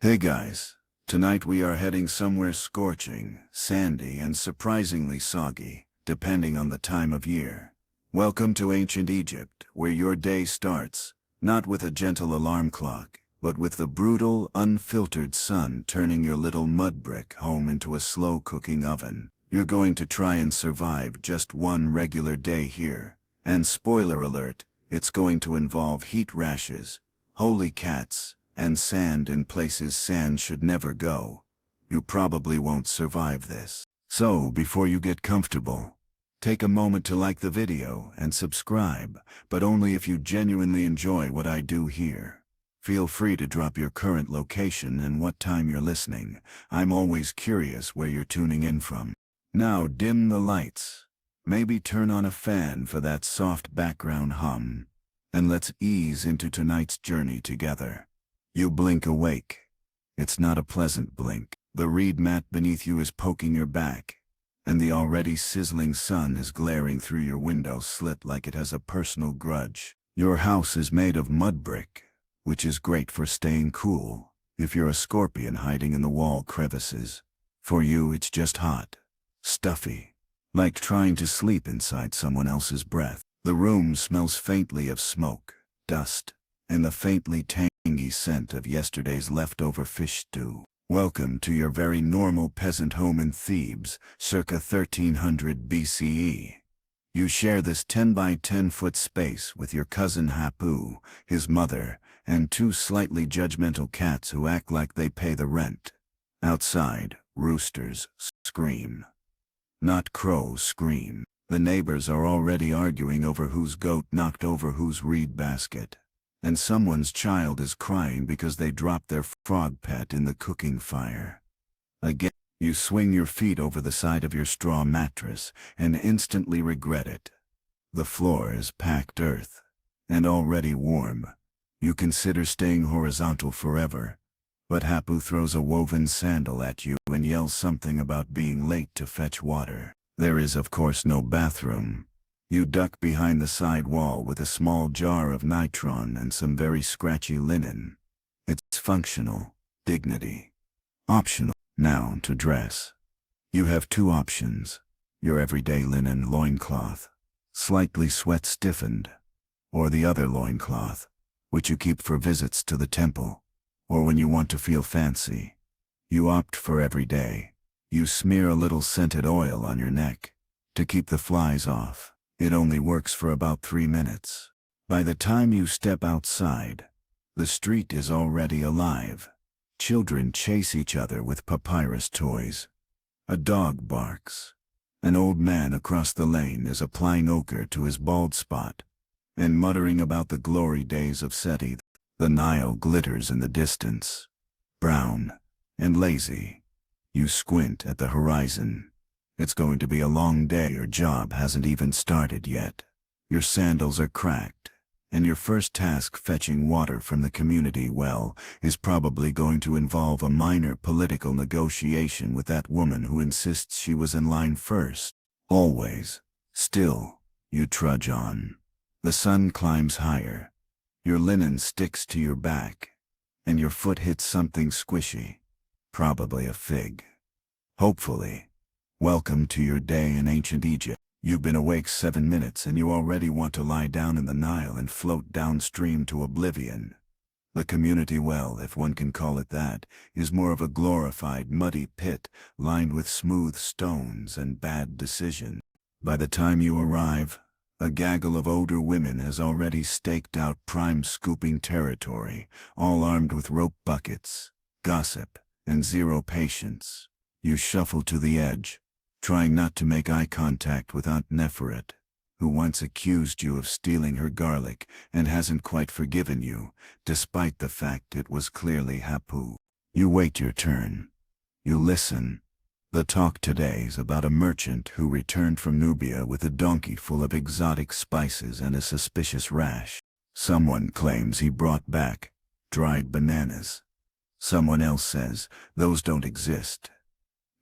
Hey guys, tonight we are heading somewhere scorching, sandy, and surprisingly soggy, depending on the time of year. Welcome to ancient Egypt, where your day starts, not with a gentle alarm clock, but with the brutal, unfiltered sun turning your little mud brick home into a slow-cooking oven. You're going to try and survive just one regular day here, and spoiler alert, it's going to involve heat rashes, holy cats, and sand in places sand should never go. You probably won't survive this. So, before you get comfortable, take a moment to like the video and subscribe, but only if you genuinely enjoy what I do here. Feel free to drop your current location and what time you're listening. I'm always curious where you're tuning in from. Now dim the lights. Maybe turn on a fan for that soft background hum. And let's ease into tonight's journey together. You blink awake. It's not a pleasant blink. The reed mat beneath you is poking your back, and the already sizzling sun is glaring through your window slit like it has a personal grudge. Your house is made of mud brick, which is great for staying cool if you're a scorpion hiding in the wall crevices. For you, it's just hot, stuffy, like trying to sleep inside someone else's breath. The room smells faintly of smoke, dust, and the faintly tangy scent of yesterday's leftover fish stew. Welcome to your very normal peasant home in Thebes, circa 1300 BCE. You share this 10 by 10 foot space with your cousin Hapu, his mother, and two slightly judgmental cats who act like they pay the rent. Outside, roosters scream. Not crows scream. The neighbors are already arguing over whose goat knocked over whose reed basket. And someone's child is crying because they dropped their frog pet in the cooking fire. Again, you swing your feet over the side of your straw mattress and instantly regret it. The floor is packed earth, and already warm. You consider staying horizontal forever, but Hapu throws a woven sandal at you and yells something about being late to fetch water. There is of course no bathroom. You duck behind the side wall with a small jar of nitron and some very scratchy linen. It's functional, dignity. Optional. Now to dress. You have two options. Your everyday linen loincloth, slightly sweat-stiffened, or the other loincloth, which you keep for visits to the temple, or when you want to feel fancy. You opt for everyday. You smear a little scented oil on your neck to keep the flies off. It only works for about 3 minutes. By the time you step outside, the street is already alive. Children chase each other with papyrus toys. A dog barks. An old man across the lane is applying ochre to his bald spot and muttering about the glory days of Seti. The Nile glitters in the distance, brown and lazy. You squint at the horizon. It's going to be a long day. Your job hasn't even started yet. Your sandals are cracked, and your first task, fetching water from the community well, is probably going to involve a minor political negotiation with that woman who insists she was in line first. Always. Still, you trudge on. The sun climbs higher. Your linen sticks to your back, and your foot hits something squishy. Probably a fig. Hopefully. Welcome to your day in ancient Egypt. You've been awake 7 minutes and you already want to lie down in the Nile and float downstream to oblivion. The community well, if one can call it that, is more of a glorified muddy pit lined with smooth stones and bad decisions. By the time you arrive, a gaggle of older women has already staked out prime scooping territory, all armed with rope buckets, gossip, and zero patience. You shuffle to the edge, trying not to make eye contact with Aunt Neferet, who once accused you of stealing her garlic and hasn't quite forgiven you, despite the fact it was clearly Hapu. You wait your turn. You listen. The talk today's about a merchant who returned from Nubia with a donkey full of exotic spices and a suspicious rash. Someone claims he brought back dried bananas. Someone else says those don't exist.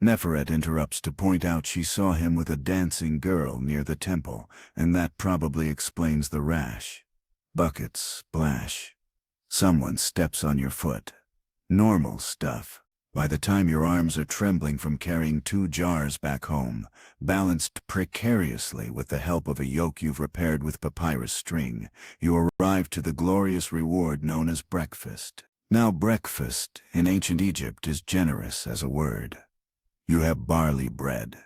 Neferet interrupts to point out she saw him with a dancing girl near the temple, and that probably explains the rash. Buckets splash. Someone steps on your foot. Normal stuff. By the time your arms are trembling from carrying 2 jars back home, balanced precariously with the help of a yoke you've repaired with papyrus string, you arrive to the glorious reward known as breakfast. Now breakfast, in ancient Egypt, is generous as a word. You have barley bread.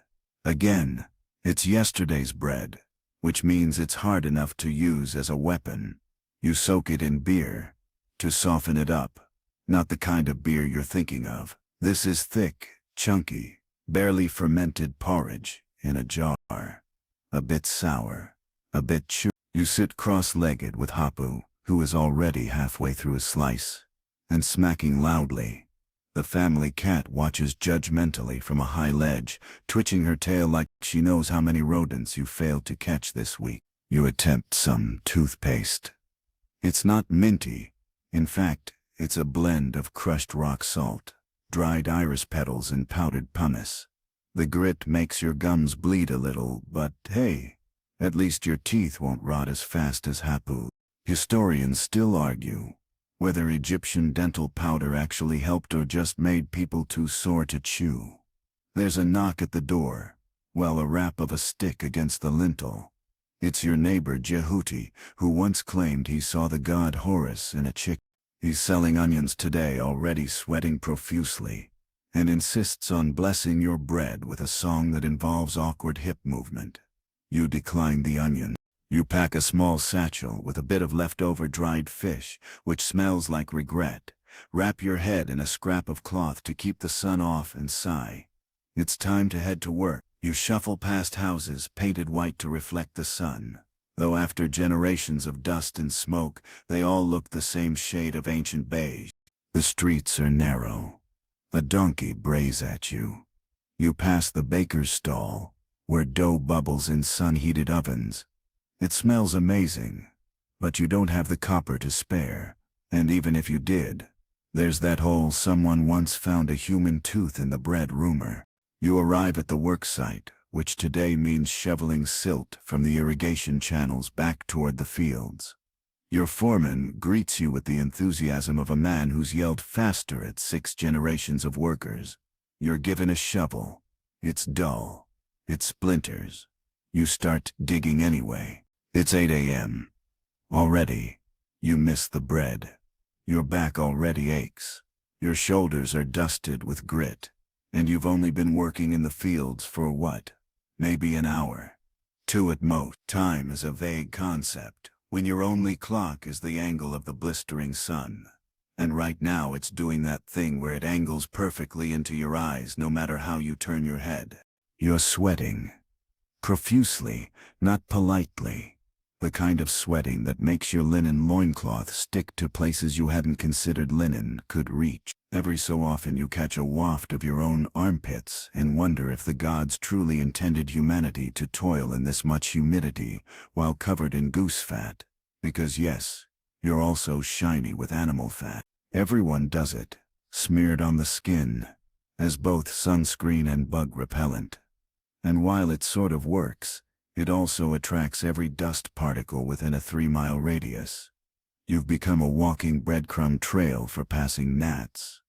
Again, it's yesterday's bread, which means it's hard enough to use as a weapon. You soak it in beer, to soften it up. Not the kind of beer you're thinking of. This is thick, chunky, barely fermented porridge in a jar. A bit sour, a bit chewy. You sit cross-legged with Hapu, who is already halfway through a slice, and smacking loudly. The family cat watches judgmentally from a high ledge, twitching her tail like she knows how many rodents you failed to catch this week. You attempt some toothpaste. It's not minty. In fact, it's a blend of crushed rock salt, dried iris petals, and powdered pumice. The grit makes your gums bleed a little, but hey, at least your teeth won't rot as fast as Hapu. Historians still argue whether Egyptian dental powder actually helped or just made people too sore to chew. There's a knock at the door, well, a rap of a stick against the lintel. It's your neighbor Jehuti, who once claimed he saw the god Horus in a chick. He's selling onions today, already sweating profusely, and insists on blessing your bread with a song that involves awkward hip movement. You decline the onion. You pack a small satchel with a bit of leftover dried fish, which smells like regret, wrap your head in a scrap of cloth to keep the sun off, and sigh. It's time to head to work. You shuffle past houses painted white to reflect the sun, though after generations of dust and smoke, they all look the same shade of ancient beige. The streets are narrow. A donkey brays at you. You pass the baker's stall, where dough bubbles in sun-heated ovens. It smells amazing, but you don't have the copper to spare, and even if you did, there's that whole someone once found a human tooth in the bread rumor. You arrive at the work site, which today means shoveling silt from the irrigation channels back toward the fields. Your foreman greets you with the enthusiasm of a man who's yelled faster at 6 generations of workers. You're given a shovel. It's dull. It splinters. You start digging anyway. It's 8 a.m. Already, you miss the bread. Your back already aches. Your shoulders are dusted with grit. And you've only been working in the fields for what? Maybe an hour. 2 at most. Time is a vague concept when your only clock is the angle of the blistering sun. And right now it's doing that thing where it angles perfectly into your eyes no matter how you turn your head. You're sweating. Profusely, not politely. The kind of sweating that makes your linen loincloth stick to places you hadn't considered linen could reach. Every so often you catch a waft of your own armpits and wonder if the gods truly intended humanity to toil in this much humidity while covered in goose fat. Because yes, you're also shiny with animal fat. Everyone does it, smeared on the skin, as both sunscreen and bug repellent. And while it sort of works, it also attracts every dust particle within a 3-mile radius. You've become a walking breadcrumb trail for passing gnats.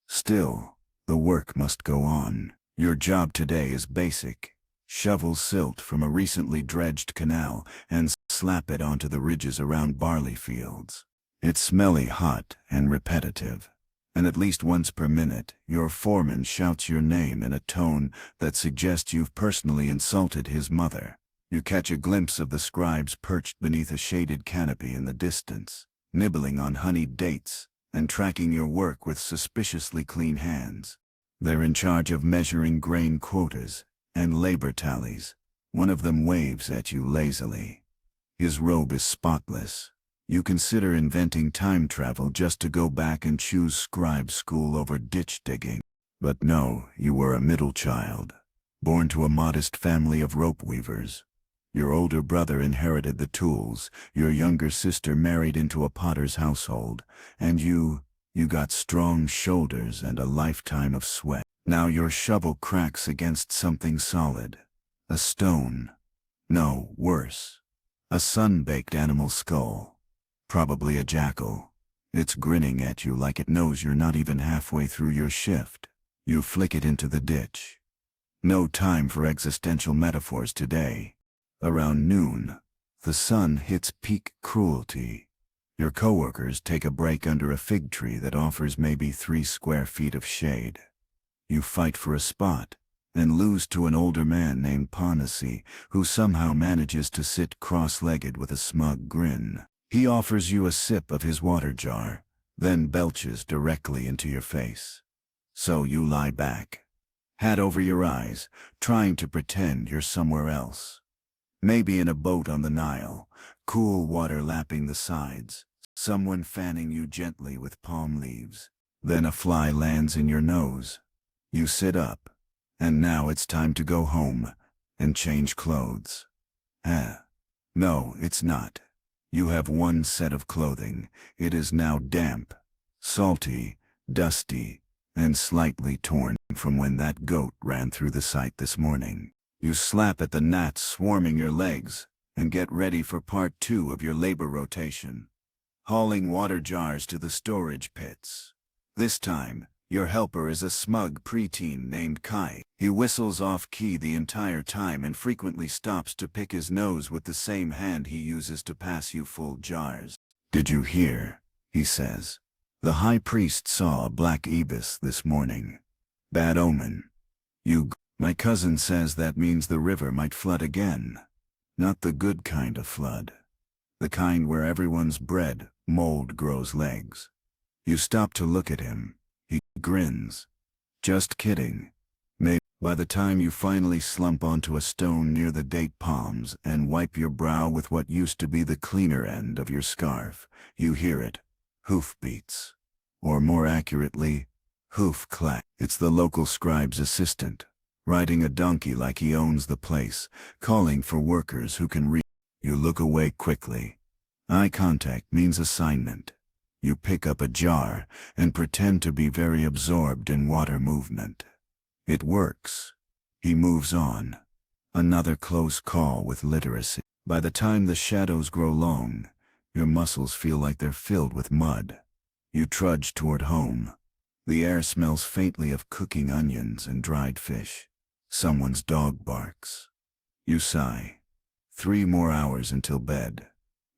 Still, the work must go on. Your job today is basic. Shovel silt from a recently dredged canal and slap it onto the ridges around barley fields. It's smelly, hot, and repetitive. And at least once per minute, your foreman shouts your name in a tone that suggests you've personally insulted his mother. You catch a glimpse of the scribes perched beneath a shaded canopy in the distance, nibbling on honeyed dates, and tracking your work with suspiciously clean hands. They're in charge of measuring grain quotas and labor tallies. One of them waves at you lazily. His robe is spotless. You consider inventing time travel just to go back and choose scribe school over ditch digging. But no, you were a middle child, born to a modest family of rope weavers. Your older brother inherited the tools, your younger sister married into a potter's household, and you got strong shoulders and a lifetime of sweat. Now your shovel cracks against something solid. A stone. No, worse. A sun-baked animal skull. Probably a jackal. It's grinning at you like it knows you're not even halfway through your shift. You flick it into the ditch. No time for existential metaphors today. Around noon, the sun hits peak cruelty. Your coworkers take a break under a fig tree that offers maybe 3 square feet of shade. You fight for a spot, and lose to an older man named Panasi, who somehow manages to sit cross-legged with a smug grin. He offers you a sip of his water jar, then belches directly into your face. So you lie back, hat over your eyes, trying to pretend you're somewhere else. Maybe in a boat on the Nile, cool water lapping the sides, someone fanning you gently with palm leaves. Then a fly lands in your nose. You sit up, and now it's time to go home and change clothes. No, it's not. You have one set of clothing. It is now damp, salty, dusty, and slightly torn from when that goat ran through the site this morning. You slap at the gnats swarming your legs and get ready for part 2 of your labor rotation. Hauling water jars to the storage pits. This time, your helper is a smug preteen named Kai. He whistles off-key the entire time and frequently stops to pick his nose with the same hand he uses to pass you full jars. "Did you hear?" he says. "The high priest saw a black ibis this morning. Bad omen." My cousin says that means the river might flood again. Not the good kind of flood. The kind where everyone's bread mold grows legs. You stop to look at him. He grins. "Just kidding." Maybe. By the time you finally slump onto a stone near the date palms and wipe your brow with what used to be the cleaner end of your scarf, you hear it. Hoofbeats. Or more accurately, hoof clack. It's the local scribe's assistant, riding a donkey like he owns the place, calling for workers who can read. You look away quickly. Eye contact means assignment. You pick up a jar and pretend to be very absorbed in water movement. It works. He moves on. Another close call with literacy. By the time the shadows grow long, your muscles feel like they're filled with mud. You trudge toward home. The air smells faintly of cooking onions and dried fish. Someone's dog barks. You sigh. 3 more hours until bed.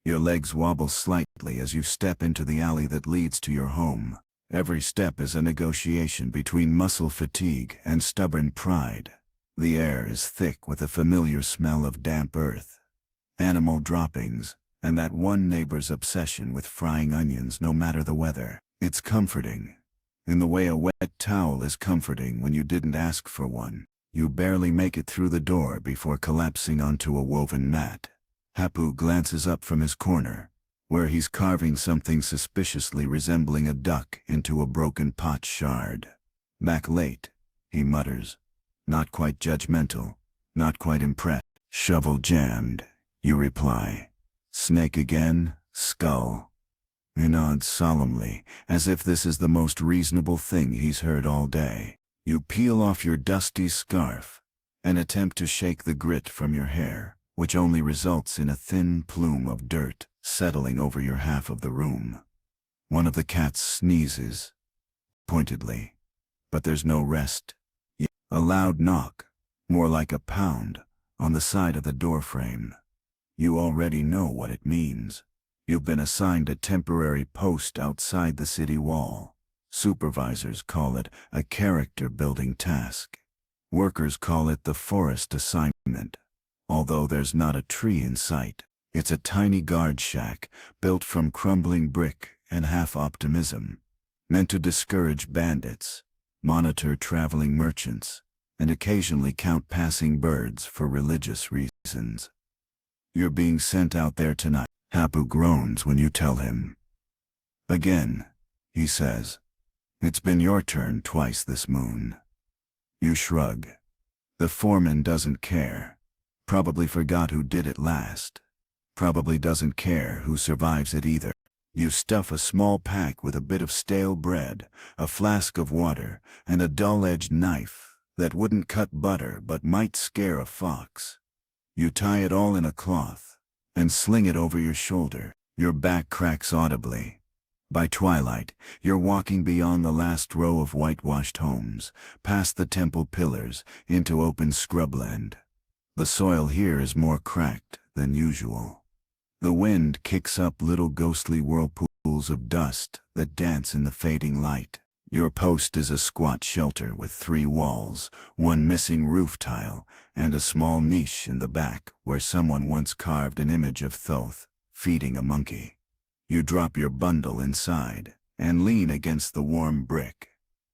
Your legs wobble slightly as you step into the alley that leads to your home. Every step is a negotiation between muscle fatigue and stubborn pride. The air is thick with a familiar smell of damp earth, animal droppings, and that one neighbor's obsession with frying onions no matter the weather. It's comforting, in the way a wet towel is comforting when you didn't ask for one. You barely make it through the door before collapsing onto a woven mat. Hapu glances up from his corner, where he's carving something suspiciously resembling a duck into a broken pot shard. "Back late," he mutters. Not quite judgmental, not quite impressed. "Shovel jammed," you reply. "Snake again, skull." He nods solemnly, as if this is the most reasonable thing he's heard all day. You peel off your dusty scarf and attempt to shake the grit from your hair, which only results in a thin plume of dirt settling over your half of the room. One of the cats sneezes, pointedly, but there's no rest. A loud knock, more like a pound, on the side of the doorframe. You already know what it means. You've been assigned a temporary post outside the city wall. Supervisors call it a character-building task. Workers call it the forest assignment. Although there's not a tree in sight, it's a tiny guard shack built from crumbling brick and half-optimism, meant to discourage bandits, monitor traveling merchants, and occasionally count passing birds for religious reasons. You're being sent out there tonight. Hapu groans when you tell him. "Again," he says. "It's been your turn twice this moon." You shrug. The foreman doesn't care. Probably forgot who did it last. Probably doesn't care who survives it either. You stuff a small pack with a bit of stale bread, a flask of water, and a dull-edged knife that wouldn't cut butter but might scare a fox. You tie it all in a cloth and sling it over your shoulder. Your back cracks audibly. By twilight, you're walking beyond the last row of whitewashed homes, past the temple pillars, into open scrubland. The soil here is more cracked than usual. The wind kicks up little ghostly whirlpools of dust that dance in the fading light. Your post is a squat shelter with 3 walls, 1 missing roof tile, and a small niche in the back where someone once carved an image of Thoth feeding a monkey. You drop your bundle inside and lean against the warm brick.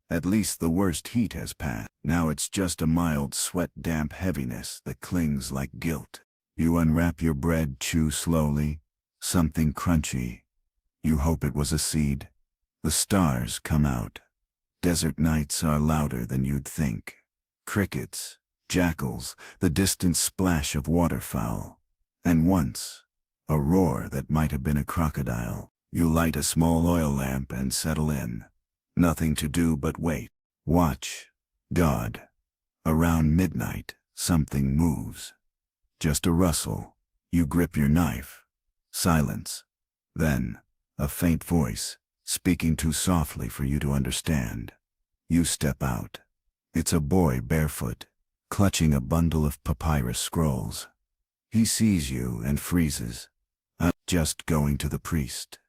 At least the worst heat has passed. Now it's just a mild sweat-damp heaviness that clings like guilt. You unwrap your bread, chew slowly. Something crunchy. You hope it was a seed. The stars come out. Desert nights are louder than you'd think. Crickets, jackals, the distant splash of waterfowl. And once, a roar that might have been a crocodile. You light a small oil lamp and settle in. Nothing to do but wait. Watch. God. Around midnight, something moves. Just a rustle. You grip your knife. Silence. Then, a faint voice, speaking too softly for you to understand. You step out. It's a boy barefoot, clutching a bundle of papyrus scrolls. He sees you and freezes. Just going to the priest.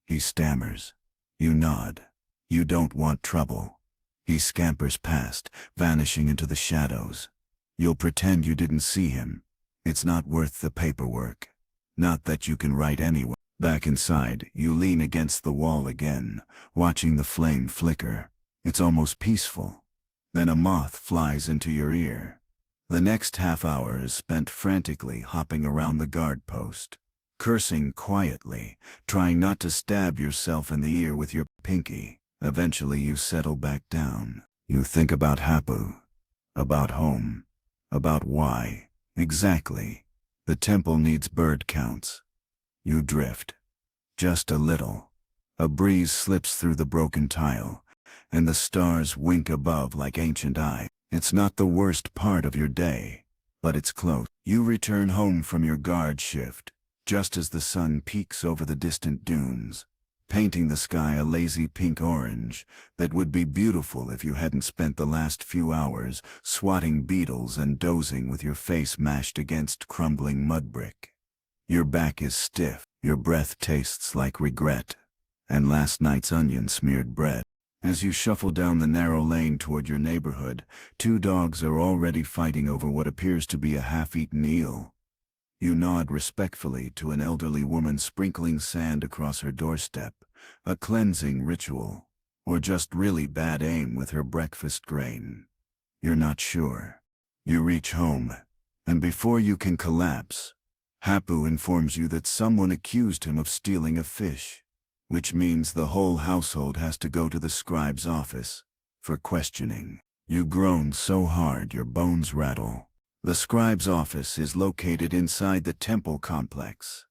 He stammers. You nod. You don't want trouble. He scampers past, vanishing into the shadows. You'll pretend you didn't see him. It's not worth the paperwork. Not that you can write anywhere. Back inside, you lean against the wall again, watching the flame flicker. It's almost peaceful. Then a moth flies into your ear. The next half hour is spent frantically hopping around the guard post, cursing quietly, trying not to stab yourself in the ear with your pinky. Eventually you settle back down. You think about Hapu, about home, about why, exactly, the temple needs bird counts. You drift. Just a little. A breeze slips through the broken tile, and the stars wink above like ancient eyes. It's not the worst part of your day, but it's close. You return home from your guard shift, just as the sun peeks over the distant dunes, painting the sky a lazy pink-orange that would be beautiful if you hadn't spent the last few hours swatting beetles and dozing with your face mashed against crumbling mud brick. Your back is stiff, your breath tastes like regret, and last night's onion-smeared bread. As you shuffle down the narrow lane toward your neighborhood, 2 dogs are already fighting over what appears to be a half-eaten eel. You nod respectfully to an elderly woman sprinkling sand across her doorstep, a cleansing ritual, or just really bad aim with her breakfast grain. You're not sure. You reach home, and before you can collapse, Hapu informs you that someone accused him of stealing a fish, which means the whole household has to go to the scribe's office for questioning. You groan so hard your bones rattle. The scribe's office is located inside the temple complex.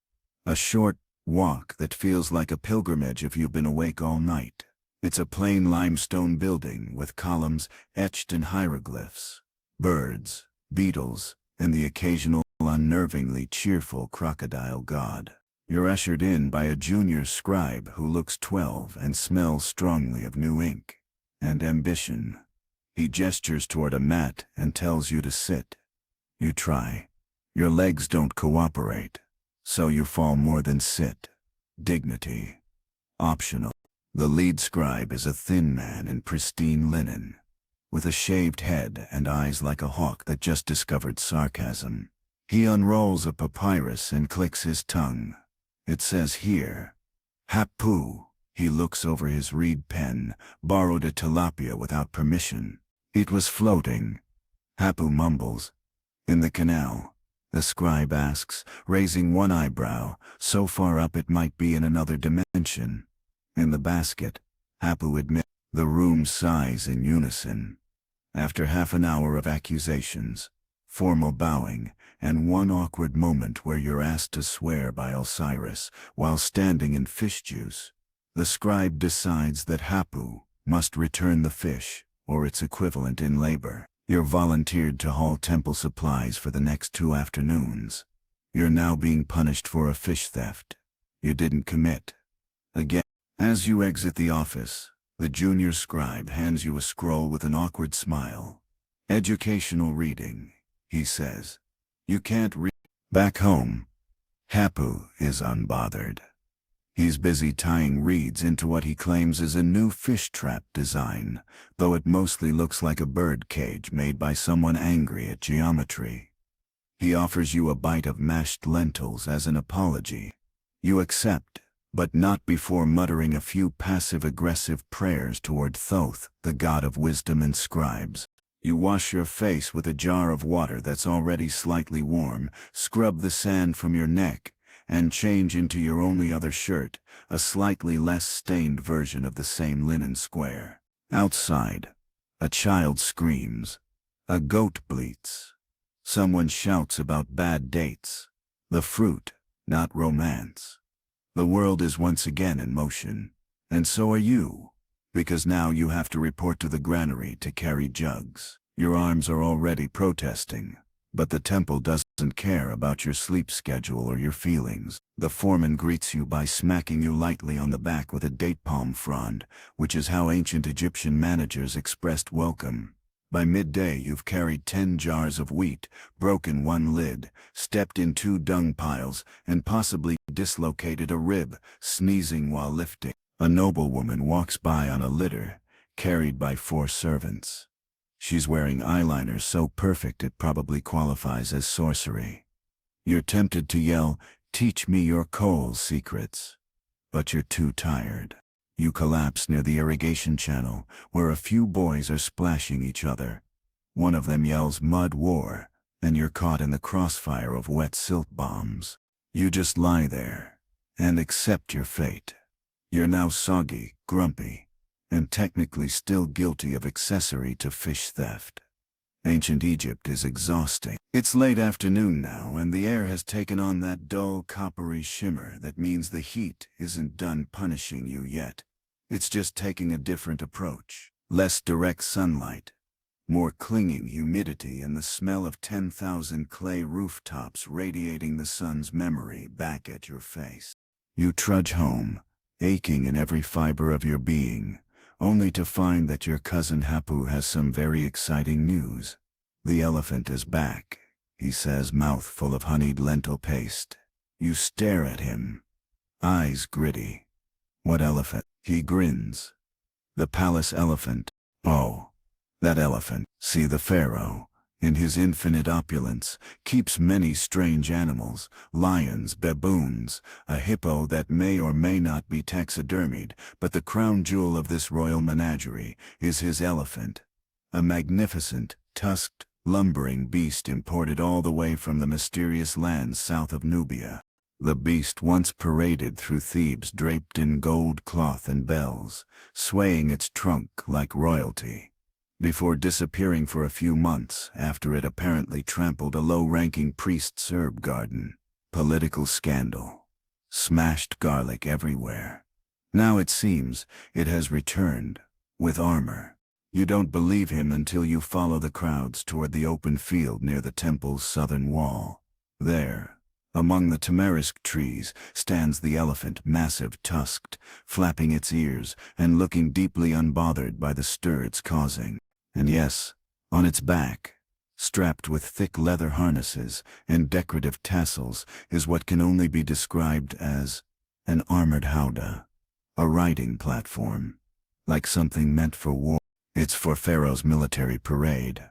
A short walk that feels like a pilgrimage if you've been awake all night. It's a plain limestone building with columns etched in hieroglyphs, birds, beetles, and the occasional unnervingly cheerful crocodile god. You're ushered in by a junior scribe who looks 12 and smells strongly of new ink and ambition. He gestures toward a mat and tells you to sit. You try. Your legs don't cooperate, so you fall more than sit. Dignity. Optional. The lead scribe is a thin man in pristine linen, with a shaved head and eyes like a hawk that just discovered sarcasm. He unrolls a papyrus and clicks his tongue. It says here, Hapu. He looks over his reed pen, borrowed a tilapia without permission. It was floating. Hapu mumbles. In the canal, the scribe asks, raising one eyebrow, so far up it might be in another dimension. In the basket, Hapu admits. The room sighs in unison. After half an hour of accusations, formal bowing, and one awkward moment where you're asked to swear by Osiris while standing in fish juice, the scribe decides that Hapu must return the fish, or its equivalent in labor. You're volunteered to haul temple supplies for the next 2 afternoons. You're now being punished for a fish theft you didn't commit. Again, As you exit the office, the junior scribe hands you a scroll with an awkward smile. Educational reading, he says. You can't read. Back home, Hapu is unbothered. He's busy tying reeds into what he claims is a new fish trap design, though it mostly looks like a bird cage made by someone angry at geometry. He offers you a bite of mashed lentils as an apology. You accept, but not before muttering a few passive-aggressive prayers toward Thoth, the god of wisdom and scribes. You wash your face with a jar of water that's already slightly warm, scrub the sand from your neck, and change into your only other shirt, a slightly less stained version of the same linen square. Outside, a child screams. A goat bleats. Someone shouts about bad dates. The fruit, not romance. The world is once again in motion, and so are you, because now you have to report to the granary to carry jugs. Your arms are already protesting, but the temple doesn't care about your sleep schedule or your feelings. The foreman greets you by smacking you lightly on the back with a date palm frond, which is how ancient Egyptian managers expressed welcome. By midday you've carried 10 jars of wheat, broken one lid, stepped in 2 dung piles, and possibly dislocated a rib, sneezing while lifting. A noblewoman walks by on a litter, carried by 4 servants. She's wearing eyeliner so perfect it probably qualifies as sorcery. You're tempted to yell, "Teach me your coal secrets," but you're too tired. You collapse near the irrigation channel, where a few boys are splashing each other. One of them yells "Mud War," and you're caught in the crossfire of wet silt bombs. You just lie there and accept your fate. You're now soggy, grumpy, and technically still guilty of accessory to fish theft. Ancient Egypt is exhausting. It's late afternoon now, and the air has taken on that dull, coppery shimmer that means the heat isn't done punishing you yet. It's just taking a different approach. Less direct sunlight, more clinging humidity, and the smell of 10,000 clay rooftops radiating the sun's memory back at your face. You trudge home, aching in every fiber of your being, only to find that your cousin Hapu has some very exciting news. The elephant is back, he says, mouth full of honeyed lentil paste. You stare at him, eyes gritty. What elephant? He grins. The palace elephant. Oh, that elephant. See, the pharaoh, in his infinite opulence, keeps many strange animals, lions, baboons, a hippo that may or may not be taxidermied, but the crown jewel of this royal menagerie is his elephant. A magnificent, tusked, lumbering beast imported all the way from the mysterious lands south of Nubia. The beast once paraded through Thebes draped in gold cloth and bells, swaying its trunk like royalty, before disappearing for a few months after it apparently trampled a low-ranking priest's herb garden. Political scandal. Smashed garlic everywhere. Now it seems it has returned, with armor. You don't believe him until you follow the crowds toward the open field near the temple's southern wall. There, among the tamarisk trees, stands the elephant, massive, tusked, flapping its ears and looking deeply unbothered by the stir it's causing. And yes, on its back, strapped with thick leather harnesses and decorative tassels, is what can only be described as an armored howdah, a riding platform, like something meant for war. It's for Pharaoh's military parade.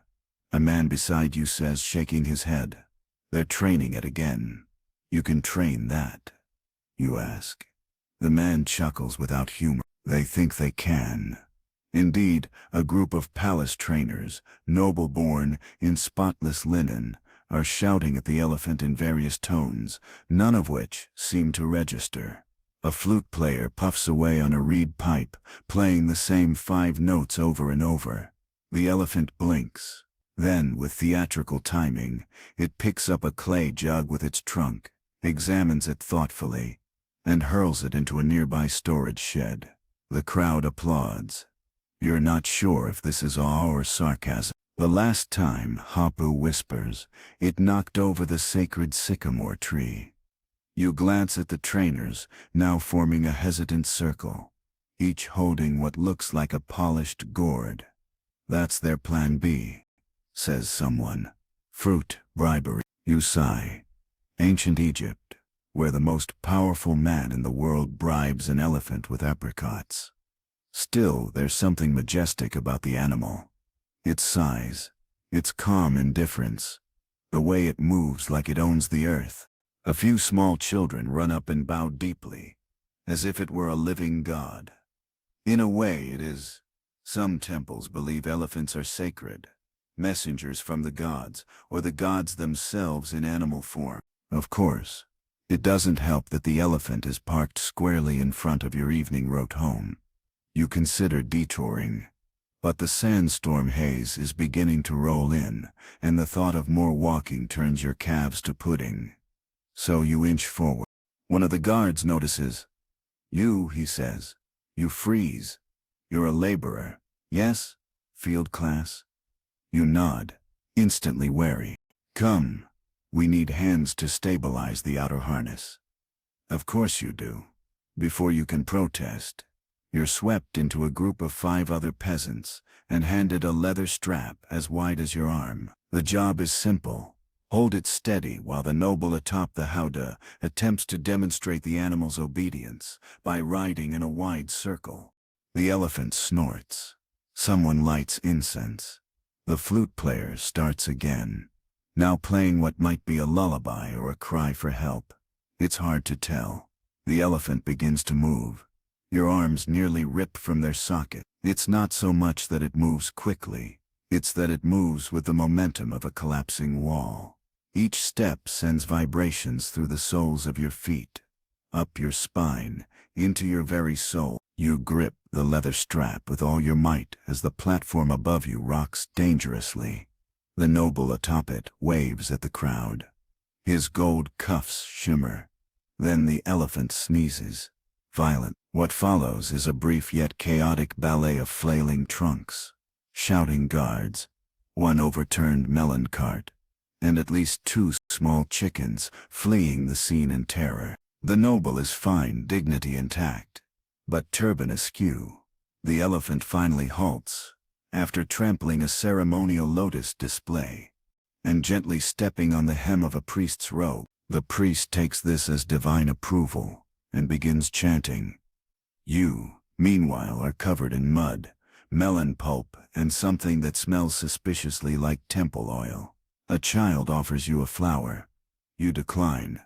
A man beside you says, shaking his head, "They're training it again." "You can train that?" you ask. The man chuckles without humor. They think they can. Indeed, a group of palace trainers, noble-born, in spotless linen, are shouting at the elephant in various tones, none of which seem to register. A flute player puffs away on a reed pipe, playing the same 5 notes over and over. The elephant blinks. Then, with theatrical timing, it picks up a clay jug with its trunk, examines it thoughtfully, and hurls it into a nearby storage shed. The crowd applauds. You're not sure if this is awe or sarcasm. The last time, Hapu whispers, it knocked over the sacred sycamore tree. You glance at the trainers, now forming a hesitant circle. each holding what looks like a polished gourd. That's their plan B, says someone. Fruit, bribery. You sigh. Ancient Egypt, where the most powerful man in the world bribes an elephant with apricots. Still, there's something majestic about the animal. Its size, its calm indifference, the way it moves like it owns the earth. A few small children run up and bow deeply, as if it were a living god. In a way it is. Some temples believe elephants are sacred, messengers from the gods, or the gods themselves in animal form. Of course, it doesn't help that the elephant is parked squarely in front of your evening route home. You consider detouring, but the sandstorm haze is beginning to roll in, and the thought of more walking turns your calves to pudding. So you inch forward. One of the guards notices. You, he says. You freeze. You're a laborer. Yes? Field class? You nod, instantly wary. Come. We need hands to stabilize the outer harness. Of course you do. Before you can protest, you're swept into a group of 5 other peasants and handed a leather strap as wide as your arm. The job is simple. Hold it steady while the noble atop the howdah attempts to demonstrate the animal's obedience by riding in a wide circle. The elephant snorts. Someone lights incense. The flute player starts again, now playing what might be a lullaby or a cry for help. It's hard to tell. The elephant begins to move. Your arms nearly rip from their socket. It's not so much that it moves quickly, it's that it moves with the momentum of a collapsing wall. Each step sends vibrations through the soles of your feet, up your spine, into your very soul. You grip the leather strap with all your might as the platform above you rocks dangerously. The noble atop it waves at the crowd. His gold cuffs shimmer. Then the elephant sneezes. Violent. What follows is a brief yet chaotic ballet of flailing trunks, shouting guards, one overturned melon cart, and at least 2 small chickens fleeing the scene in terror. The noble is fine, dignity intact, but turban askew. The elephant finally halts, after trampling a ceremonial lotus display, and gently stepping on the hem of a priest's robe. The priest takes this as divine approval, and begins chanting. You, meanwhile, are covered in mud, melon pulp, and something that smells suspiciously like temple oil. A child offers you a flower. You decline.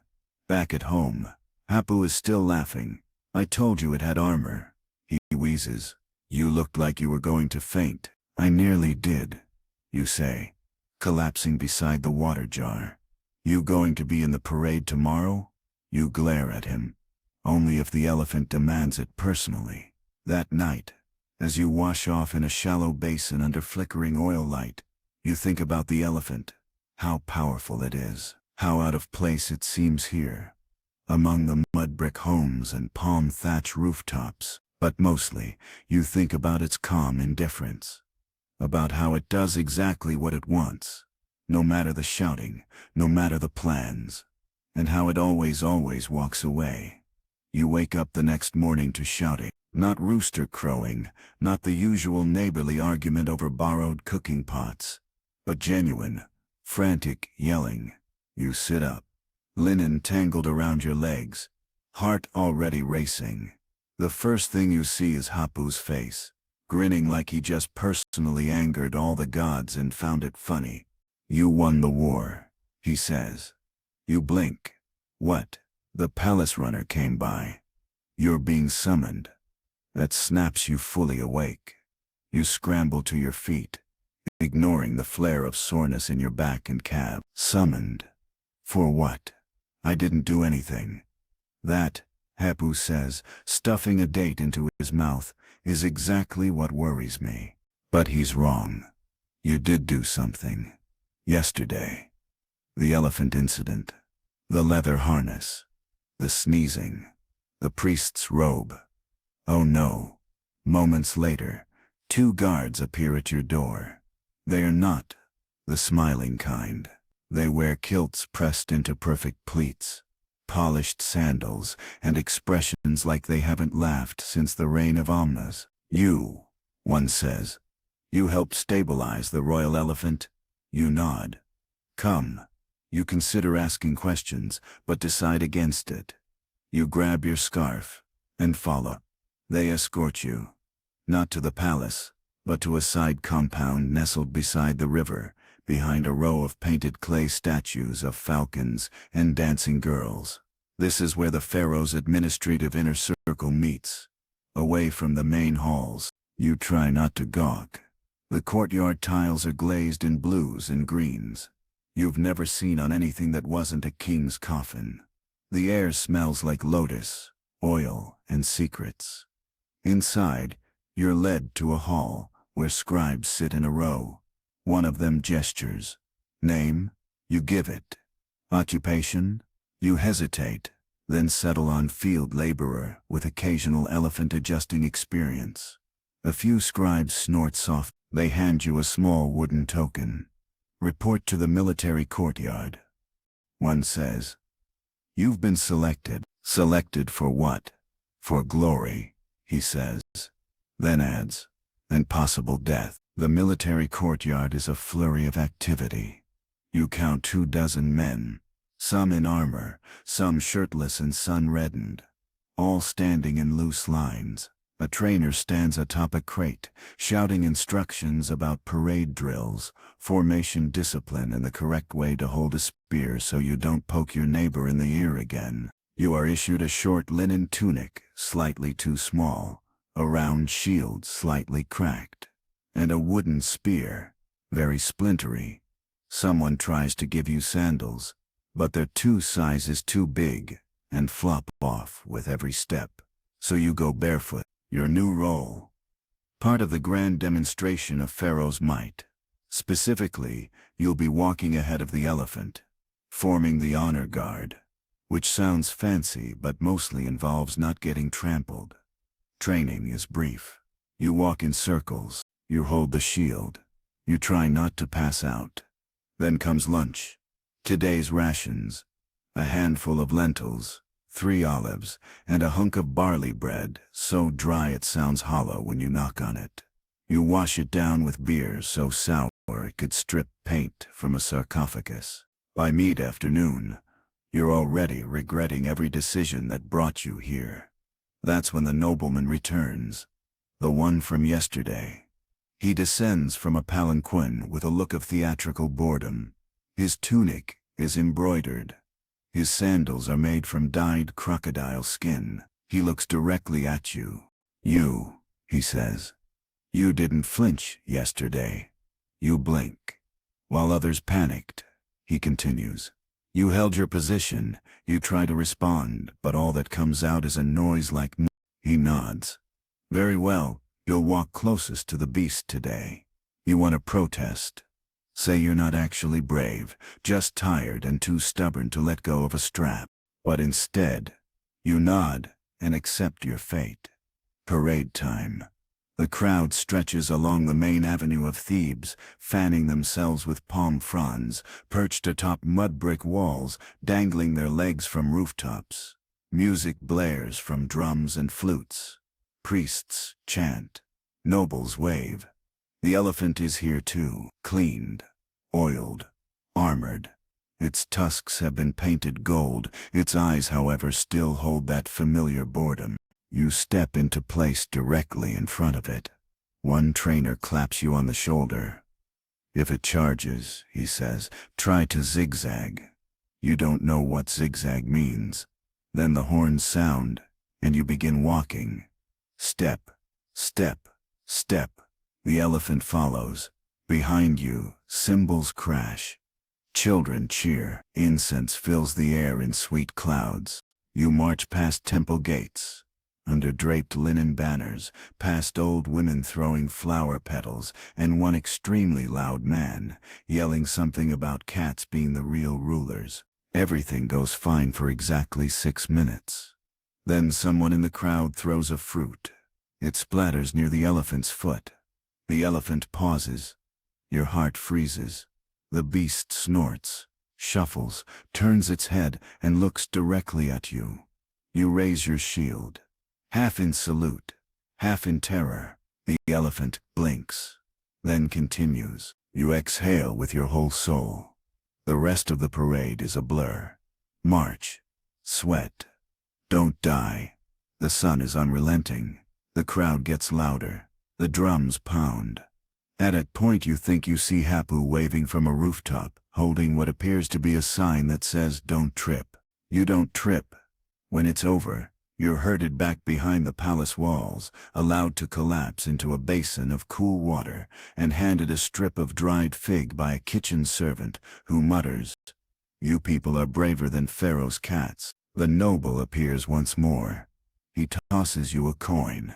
Back at home, Hapu is still laughing. I told you it had armor. He wheezes. You looked like you were going to faint. I nearly did, you say, collapsing beside the water jar. You going to be in the parade tomorrow? You glare at him. Only if the elephant demands it personally. That night, as you wash off in a shallow basin under flickering oil light, you think about the elephant. How powerful it is. How out of place it seems here, among the mud brick homes and palm thatch rooftops. But mostly, you think about its calm indifference. About how it does exactly what it wants, no matter the shouting, no matter the plans, and how it always walks away. You wake up the next morning to shouting, not rooster crowing, not the usual neighborly argument over borrowed cooking pots, but genuine, frantic yelling. You sit up, linen tangled around your legs, heart already racing. The first thing you see is Hapu's face, grinning like he just personally angered all the gods and found it funny. You won the war, he says. You blink. What? The palace runner came by. You're being summoned. That snaps you fully awake. You scramble to your feet, ignoring the flare of soreness in your back and calf. Summoned. For what? I didn't do anything. That, Hapu says, stuffing a date into his mouth, is exactly what worries me. But he's wrong. You did do something. Yesterday. The elephant incident. The leather harness. The sneezing. The priest's robe. Oh no. Moments later, 2 guards appear at your door. They are not the smiling kind. They wear kilts pressed into perfect pleats, polished sandals, and expressions like they haven't laughed since the reign of Omnas. You, one says. You helped stabilize the royal elephant? You nod. Come. You consider asking questions, but decide against it. You grab your scarf and follow. They escort you, not to the palace, but to a side compound nestled beside the river, behind a row of painted clay statues of falcons and dancing girls. This is where the pharaoh's administrative inner circle meets. Away from the main halls, you try not to gawk. The courtyard tiles are glazed in blues and greens. You've never seen on anything that wasn't a king's coffin. The air smells like lotus, oil, and secrets. Inside, you're led to a hall where scribes sit in a row. One of them gestures. Name? You give it. Occupation? You hesitate, then settle on field laborer with occasional elephant-adjusting experience. A few scribes snort soft. They hand you a small wooden token. Report to the military courtyard. One says, "You've been selected." Selected for what? For glory, he says. Then adds, and possible death. The military courtyard is a flurry of activity. You count 24 men, some in armor, some shirtless and sun-reddened, all standing in loose lines. A trainer stands atop a crate, shouting instructions about parade drills, formation discipline, and the correct way to hold a spear so you don't poke your neighbor in the ear again. You are issued a short linen tunic, slightly too small, a round shield slightly cracked, and a wooden spear, very splintery. Someone tries to give you sandals, but they're 2 sizes too big, and flop off with every step. So you go barefoot. Your new role. Part of the grand demonstration of Pharaoh's might. Specifically, you'll be walking ahead of the elephant, forming the honor guard, which sounds fancy but mostly involves not getting trampled. Training is brief. You walk in circles, you hold the shield, you try not to pass out. Then comes lunch. Today's rations: a handful of lentils, 3 olives, and a hunk of barley bread, so dry it sounds hollow when you knock on it. You wash it down with beer so sour it could strip paint from a sarcophagus. By mid-afternoon, you're already regretting every decision that brought you here. That's when the nobleman returns, the one from yesterday. He descends from a palanquin with a look of theatrical boredom. His tunic is embroidered. His sandals are made from dyed crocodile skin. He looks directly at you. You, he says. You didn't flinch yesterday. You blink. While others panicked, he continues. You held your position. You try to respond, but all that comes out is a noise like He nods. Very well, you'll walk closest to the beast today. You want to protest. Say you're not actually brave, just tired and too stubborn to let go of a strap. But instead, you nod and accept your fate. Parade time. The crowd stretches along the main avenue of Thebes, fanning themselves with palm fronds, perched atop mud brick walls, dangling their legs from rooftops. Music blares from drums and flutes. Priests chant. Nobles wave. The elephant is here too, cleaned, oiled, armored. Its tusks have been painted gold, its eyes, however, still hold that familiar boredom. You step into place directly in front of it. One trainer claps you on the shoulder. If it charges, he says, try to zigzag. You don't know what zigzag means. Then the horns sound, and you begin walking. Step, step, step. The elephant follows. Behind you, cymbals crash. Children cheer. Incense fills the air in sweet clouds. You march past temple gates, under draped linen banners, past old women throwing flower petals, and one extremely loud man, yelling something about cats being the real rulers. Everything goes fine for exactly 6 minutes. Then someone in the crowd throws a fruit. It splatters near the elephant's foot. The elephant pauses. Your heart freezes. The beast snorts, shuffles, turns its head, and looks directly at you. You raise your shield, half in salute, half in terror. The elephant blinks, then continues. You exhale with your whole soul. The rest of the parade is a blur. March. Sweat. Don't die. The sun is unrelenting. The crowd gets louder. The drums pound. At a point you think you see Hapu waving from a rooftop, holding what appears to be a sign that says, "Don't trip." You don't trip. When it's over, you're herded back behind the palace walls, allowed to collapse into a basin of cool water, and handed a strip of dried fig by a kitchen servant, who mutters, "You people are braver than Pharaoh's cats." The noble appears once more. He tosses you a coin.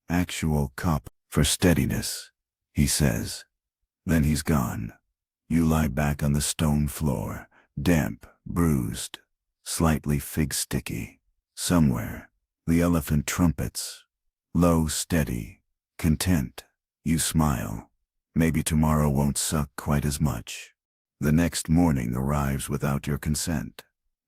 "Actual copper for steadiness," he says. Then he's gone. You lie back on the stone floor, damp, bruised, slightly fig-sticky. Somewhere, the elephant trumpets. Low, steady, content. You smile. Maybe tomorrow won't suck quite as much. The next morning arrives without your consent.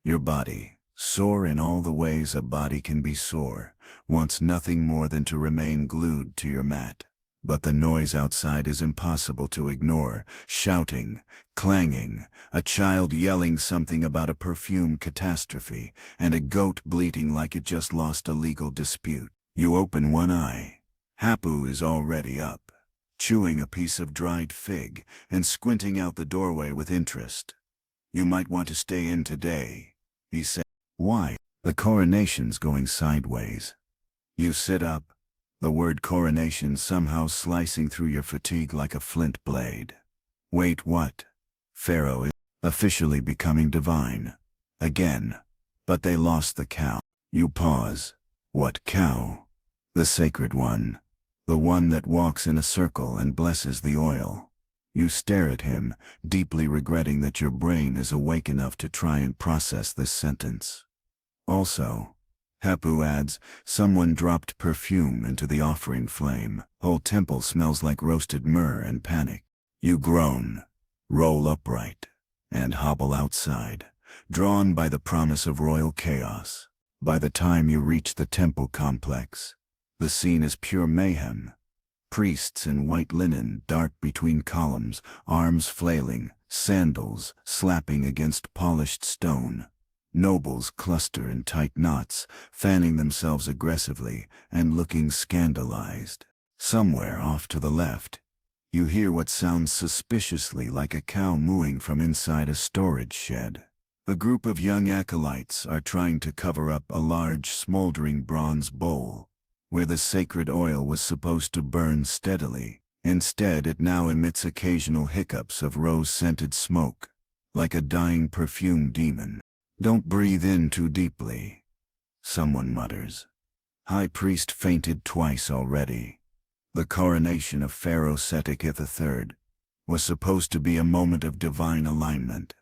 Your body, sore in all the ways a body can be sore, wants nothing more than to remain glued to your mat. But the noise outside is impossible to ignore. Shouting, clanging, a child yelling something about a perfume catastrophe, and a goat bleating like it just lost a legal dispute. You open one eye. Hapu is already up, chewing a piece of dried fig, and squinting out the doorway with interest. "You might want to stay in today," he said. "Why?" "The coronation's going sideways." You sit up, the word coronation somehow slicing through your fatigue like a flint blade. "Wait, what?" "Pharaoh is officially becoming divine. Again. But they lost the cow." You pause. "What cow?" "The sacred one. The one that walks in a circle and blesses the oil." You stare at him, deeply regretting that your brain is awake enough to try and process this sentence. "Also," Hapu adds, "someone dropped perfume into the offering flame. Whole temple smells like roasted myrrh and panic." You groan, roll upright, and hobble outside, drawn by the promise of royal chaos. By the time you reach the temple complex, the scene is pure mayhem. Priests in white linen dart between columns, arms flailing, sandals slapping against polished stone. Nobles cluster in tight knots, fanning themselves aggressively and looking scandalized. Somewhere off to the left, you hear what sounds suspiciously like a cow mooing from inside a storage shed. A group of young acolytes are trying to cover up a large smoldering bronze bowl, where the sacred oil was supposed to burn steadily. Instead, it now emits occasional hiccups of rose-scented smoke, like a dying perfume demon. "Don't breathe in too deeply," someone mutters. High priest fainted twice already. The coronation of Pharaoh Setiketh III was supposed to be a moment of divine alignment,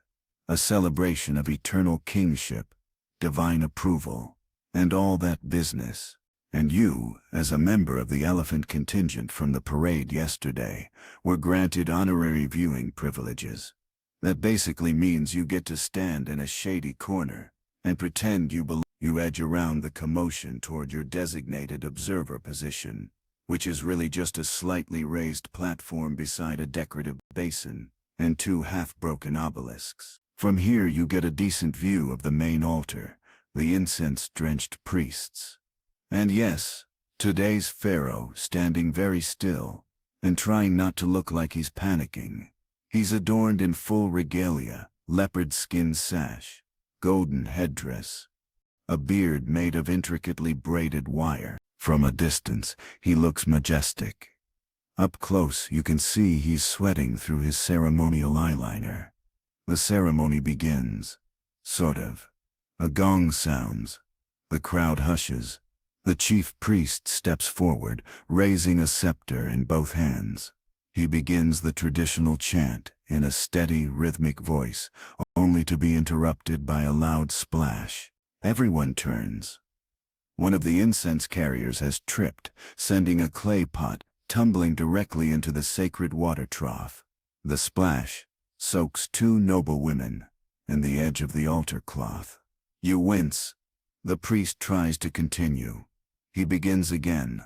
a celebration of eternal kingship, divine approval, and all that business. And you, as a member of the elephant contingent from the parade yesterday, were granted honorary viewing privileges. That basically means you get to stand in a shady corner and pretend you belong. You edge around the commotion toward your designated observer position, which is really just a slightly raised platform beside a decorative basin and two half-broken obelisks. From here you get a decent view of the main altar, the incense-drenched priests. And yes, today's pharaoh standing very still and trying not to look like he's panicking. He's adorned in full regalia, leopard skin sash, golden headdress, a beard made of intricately braided wire. From a distance, he looks majestic. Up close, you can see he's sweating through his ceremonial eyeliner. The ceremony begins. Sort of. A gong sounds. The crowd hushes. The chief priest steps forward, raising a scepter in both hands. He begins the traditional chant in a steady, rhythmic voice, only to be interrupted by a loud splash. Everyone turns. One of the incense carriers has tripped, sending a clay pot tumbling directly into the sacred water trough. The splash soaks two noble women, and the edge of the altar cloth. You wince. The priest tries to continue. He begins again,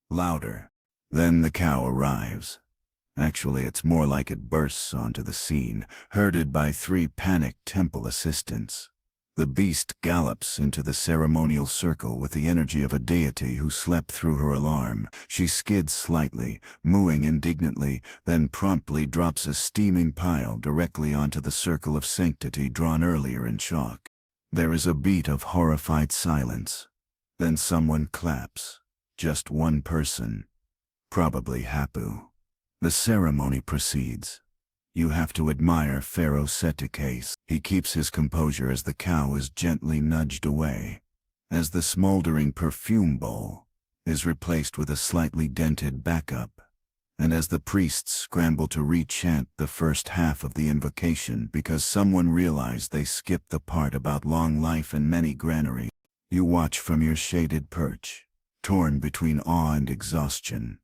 louder. Then the cow arrives. Actually, it's more like it bursts onto the scene, herded by 3 panicked temple assistants. The beast gallops into the ceremonial circle with the energy of a deity who slept through her alarm. She skids slightly, mooing indignantly, then promptly drops a steaming pile directly onto the circle of sanctity drawn earlier in chalk. There is a beat of horrified silence. Then someone claps. Just one person. Probably Hapu. The ceremony proceeds. You have to admire Pharaoh Setikase. He keeps his composure as the cow is gently nudged away, as the smoldering perfume bowl is replaced with a slightly dented backup, and as the priests scramble to re-chant the first half of the invocation because someone realized they skipped the part about long life and many granaries. You watch from your shaded perch, torn between awe and exhaustion.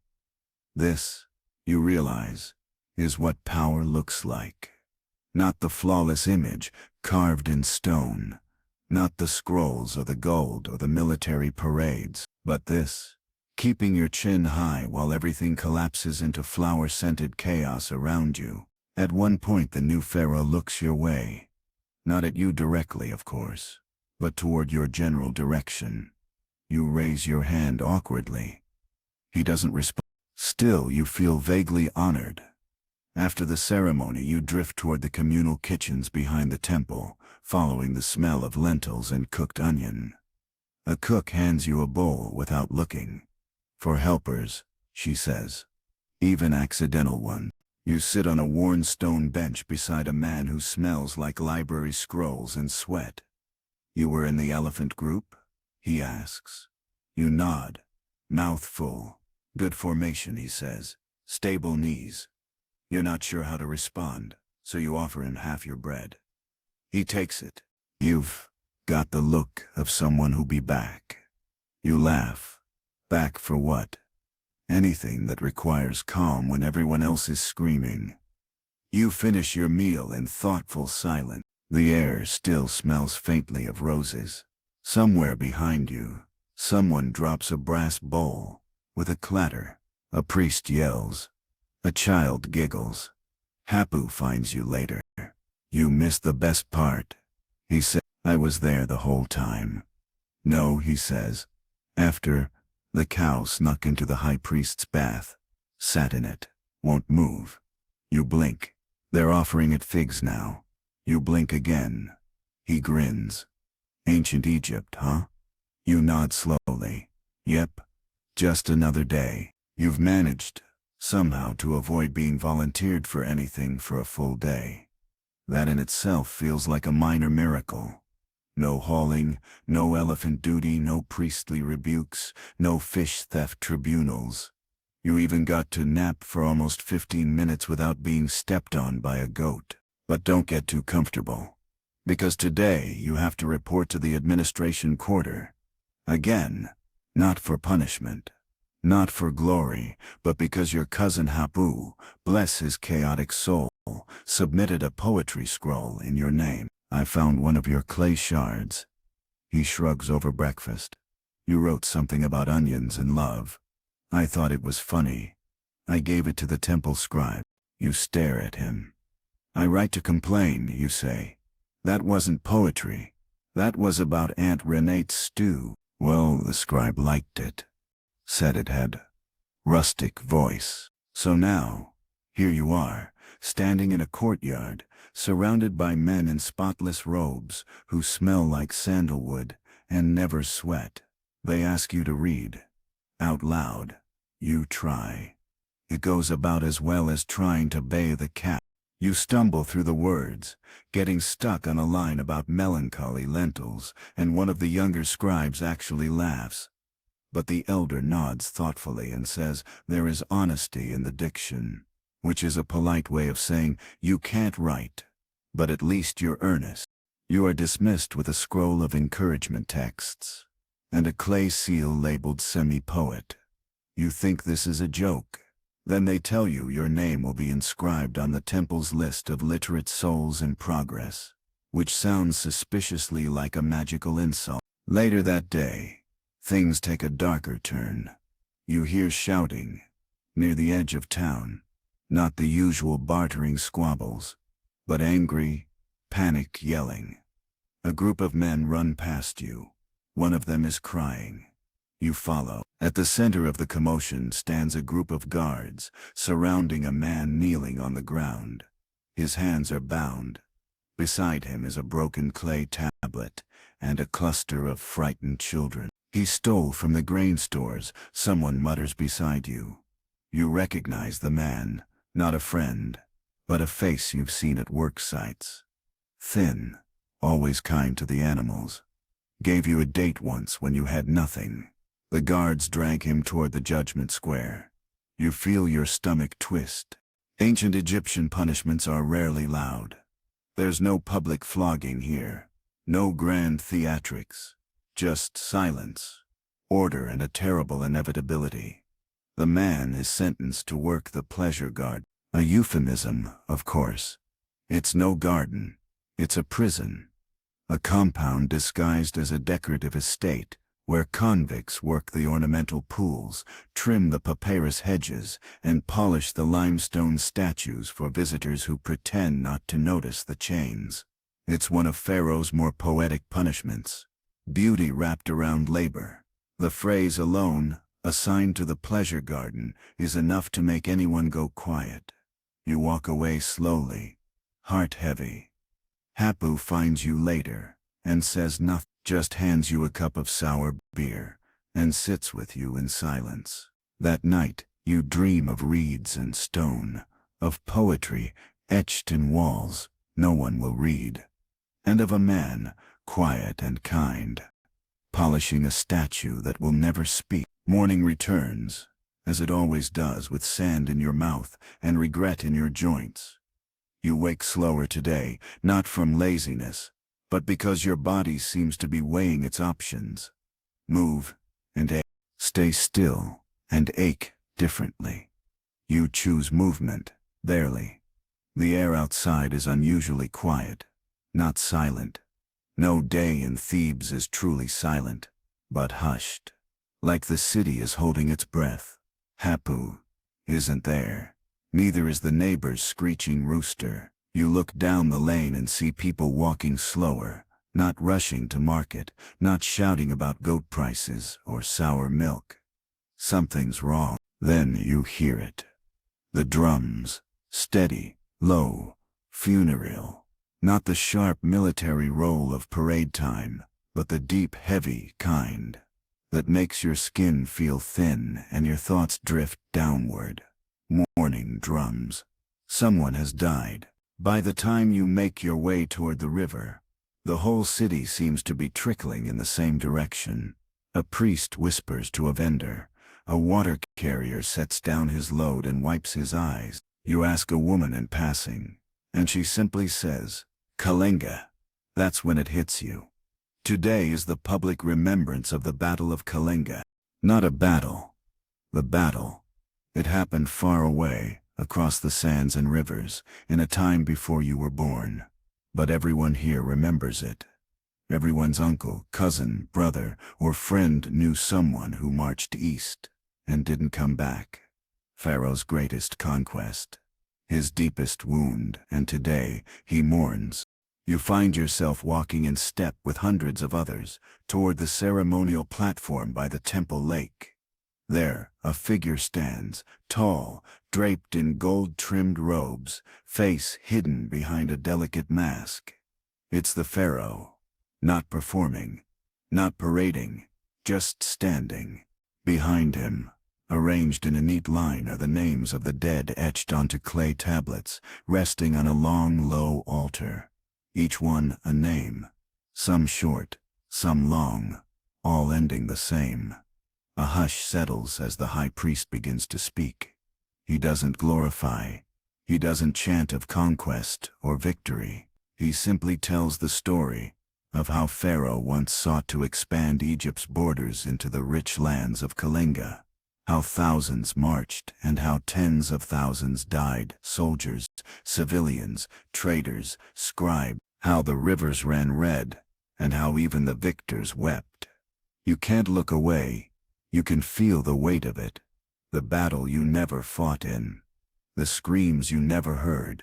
This, you realize, is what power looks like. Not the flawless image, carved in stone. Not the scrolls or the gold or the military parades, but this, keeping your chin high while everything collapses into flower-scented chaos around you. At one point the new pharaoh looks your way. Not at you directly, of course, but toward your general direction. You raise your hand awkwardly. He doesn't respond. Still, you feel vaguely honored. After the ceremony, you drift toward the communal kitchens behind the temple, following the smell of lentils and cooked onion. A cook hands you a bowl without looking. For helpers, she says. Even accidental ones. You sit on a worn stone bench beside a man who smells like library scrolls and sweat. You were in the elephant group? He asks. You nod. Mouth full. Good formation, he says. Stable knees. You're not sure how to respond, so you offer him half your bread. He takes it. You've got the look of someone who'll be back. You laugh. Back for what? Anything that requires calm when everyone else is screaming. You finish your meal in thoughtful silence. The air still smells faintly of roses. Somewhere behind you, someone drops a brass bowl. With a clatter, a priest yells. A child giggles. Hapu finds you later. You missed the best part. He said, I was there the whole time. No, he says. After, the cow snuck into the high priest's bath. Sat in it. Won't move. You blink. They're offering it figs now. You blink again. He grins. Ancient Egypt, huh? You nod slowly. Yep. Just another day. You've managed, somehow, to avoid being volunteered for anything for a full day. That in itself feels like a minor miracle. No hauling, no elephant duty, no priestly rebukes, no fish theft tribunals. You even got to nap for almost 15 minutes without being stepped on by a goat. But don't get too comfortable. Because today you have to report to the administration quarter. Again, not for punishment. Not for glory, but because your cousin Hapu, bless his chaotic soul, submitted a poetry scroll in your name. I found one of your clay shards. He shrugs over breakfast. You wrote something about onions and love. I thought it was funny. I gave it to the temple scribe. You stare at him. I write to complain, you say. That wasn't poetry. That was about Aunt Renate's stew. Well, the scribe liked it. Said it had rustic voice. So now, here you are, standing in a courtyard, surrounded by men in spotless robes who smell like sandalwood and never sweat. They ask you to read. Out loud. You try. It goes about as well as trying to bathe a cat. You stumble through the words, getting stuck on a line about melancholy lentils, and one of the younger scribes actually laughs. But the elder nods thoughtfully and says there is honesty in the diction, which is a polite way of saying you can't write, but at least you're earnest. You are dismissed with a scroll of encouragement texts, and a clay seal labeled semi-poet. You think this is a joke. Then they tell you your name will be inscribed on the temple's list of literate souls in progress. which sounds suspiciously like a magical insult. Later that day, things take a darker turn. You hear shouting near the edge of town, not the usual bartering squabbles, but angry, panicked yelling. A group of men run past you. One of them is crying. You follow. At the center of the commotion stands a group of guards, surrounding a man kneeling on the ground. His hands are bound. Beside him is a broken clay tablet and a cluster of frightened children. He stole from the grain stores, someone mutters beside you. You recognize the man, not a friend, but a face you've seen at work sites. Thin, always kind to the animals. Gave you a date once when you had nothing. The guards drag him toward the judgment square. You feel your stomach twist. Ancient Egyptian punishments are rarely loud. There's no public flogging here, no grand theatrics, just silence, order, and a terrible inevitability. The man is sentenced to work the pleasure garden. A euphemism, of course. It's no garden, it's a prison. A compound disguised as a decorative estate, where convicts work the ornamental pools, trim the papyrus hedges, and polish the limestone statues for visitors who pretend not to notice the chains. It's one of Pharaoh's more poetic punishments. Beauty wrapped around labor. The phrase alone, assigned to the pleasure garden, is enough to make anyone go quiet. You walk away slowly, heart heavy. Hapu finds you later, and says nothing. Just hands you a cup of sour beer, and sits with you in silence. That night, you dream of reeds and stone, of poetry etched in walls no one will read, and of a man, quiet and kind, polishing a statue that will never speak. Morning returns, as it always does, with sand in your mouth and regret in your joints. You wake slower today, not from laziness, but because your body seems to be weighing its options. Move and ache. Stay still and ache differently. You choose movement, barely. The air outside is unusually quiet, not silent. No day in Thebes is truly silent, but hushed. Like the city is holding its breath. Hapu isn't there. Neither is the neighbor's screeching rooster. You look down the lane and see people walking slower, not rushing to market, not shouting about goat prices or sour milk. Something's wrong. Then you hear it. The drums, steady, low, funereal. Not the sharp military roll of parade time, but the deep, heavy kind that makes your skin feel thin and your thoughts drift downward. Mourning drums. Someone has died. By the time you make your way toward the river, the whole city seems to be trickling in the same direction. A priest whispers to a vendor. A water carrier sets down his load and wipes his eyes. You ask a woman in passing, and she simply says, Kalinga. That's when it hits you. Today is the public remembrance of the Battle of Kalinga. Not a battle. The battle. It happened far away, across the sands and rivers, in a time before you were born. But everyone here remembers it. Everyone's uncle, cousin, brother, or friend knew someone who marched east and didn't come back. Pharaoh's greatest conquest. His deepest wound, and today he mourns. You find yourself walking in step with hundreds of others toward the ceremonial platform by the temple lake. There, a figure stands, tall, draped in gold-trimmed robes, face hidden behind a delicate mask. It's the pharaoh, not performing, not parading, just standing. Behind him, arranged in a neat line, are the names of the dead etched onto clay tablets, resting on a long, low altar. Each one a name, some short, some long, all ending the same. A hush settles as the high priest begins to speak. He doesn't glorify. He doesn't chant of conquest or victory. He simply tells the story of how Pharaoh once sought to expand Egypt's borders into the rich lands of Kalinga. How thousands marched and how tens of thousands died, soldiers, civilians, traders, scribes. how the rivers ran red, and how even the victors wept. You can't look away. You can feel the weight of it. The battle you never fought in. The screams you never heard.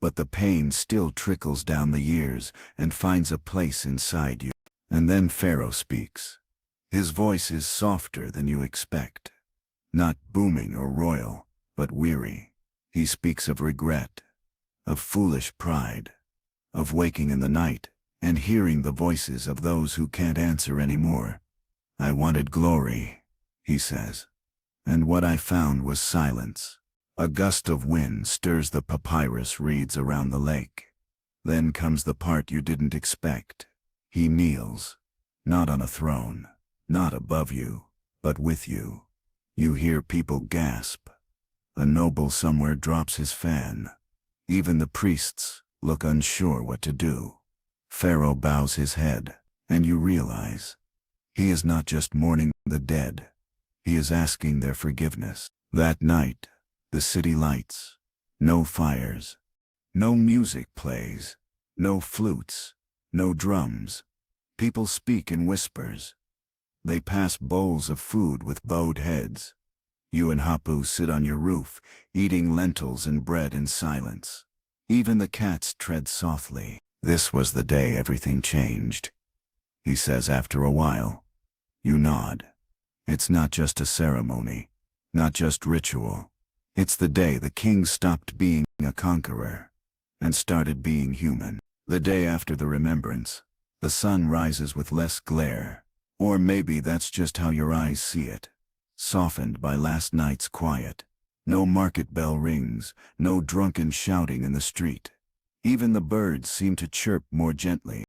But the pain still trickles down the years and finds a place inside you. And then Pharaoh speaks. His voice is softer than you expect. Not booming or royal, but weary. He speaks of regret, of foolish pride, of waking in the night and hearing the voices of those who can't answer anymore. I wanted glory, he says. And what I found was silence. A gust of wind stirs the papyrus reeds around the lake. Then comes the part you didn't expect. He kneels, not on a throne, not above you, but with you. You hear people gasp. A noble somewhere drops his fan. Even the priests look unsure what to do. Pharaoh bows his head, and you realize he is not just mourning the dead. He is asking their forgiveness. That night, the city lights. No fires. No music plays. No flutes. No drums. People speak in whispers. They pass bowls of food with bowed heads. You and Hapu sit on your roof, eating lentils and bread in silence. Even the cats tread softly. This was the day everything changed, he says after a while. You nod. It's not just a ceremony, not just ritual. It's the day the king stopped being a conqueror and started being human. The day after the remembrance, the sun rises with less glare. Or maybe that's just how your eyes see it. Softened by last night's quiet. No market bell rings, no drunken shouting in the street. Even the birds seem to chirp more gently,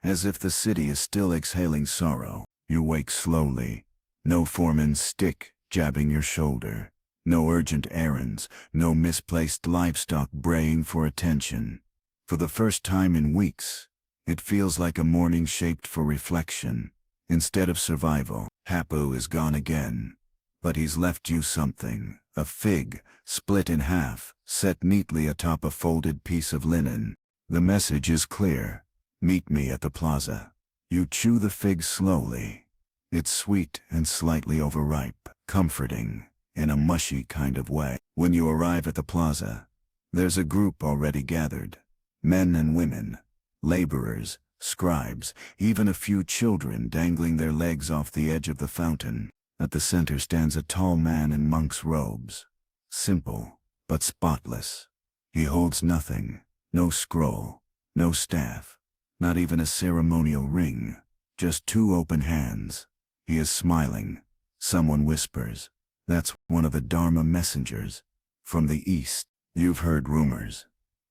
as if the city is still exhaling sorrow. You wake slowly. No foreman's stick jabbing your shoulder. No urgent errands, no misplaced livestock braying for attention. For the first time in weeks, it feels like a morning shaped for reflection, instead of survival. Hapu is gone again. But he's left you something. A fig, split in half, set neatly atop a folded piece of linen. The message is clear. Meet me at the plaza. You chew the fig slowly. It's sweet and slightly overripe, comforting, in a mushy kind of way. When you arrive at the plaza, there's a group already gathered. Men and women, laborers, scribes, even a few children dangling their legs off the edge of the fountain. At the center stands a tall man in monk's robes. Simple, but spotless. He holds nothing. No scroll. No staff. Not even a ceremonial ring. Just two open hands. He is smiling. Someone whispers. That's one of the Dharma messengers. From the east. You've heard rumors.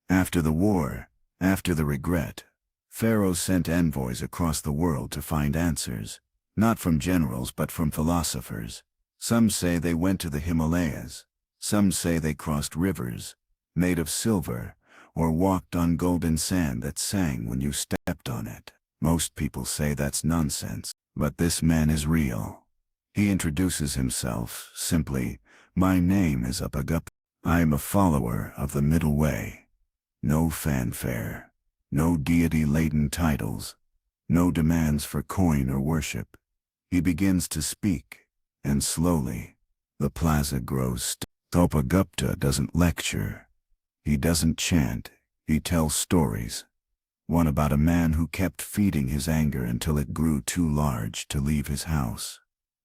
After the war, after the regret, Pharaoh sent envoys across the world to find answers. Not from generals but from philosophers. Some say they went to the Himalayas. Some say they crossed rivers, made of silver, or walked on golden sand that sang when you stepped on it. Most people say that's nonsense, but this man is real. He introduces himself simply, my name is Upagupta. I am a follower of the middle way. No fanfare, no deity-laden titles, no demands for coin or worship. He begins to speak, and slowly, the plaza grows still. Upagupta doesn't lecture. He doesn't chant. He tells stories. One about a man who kept feeding his anger until it grew too large to leave his house.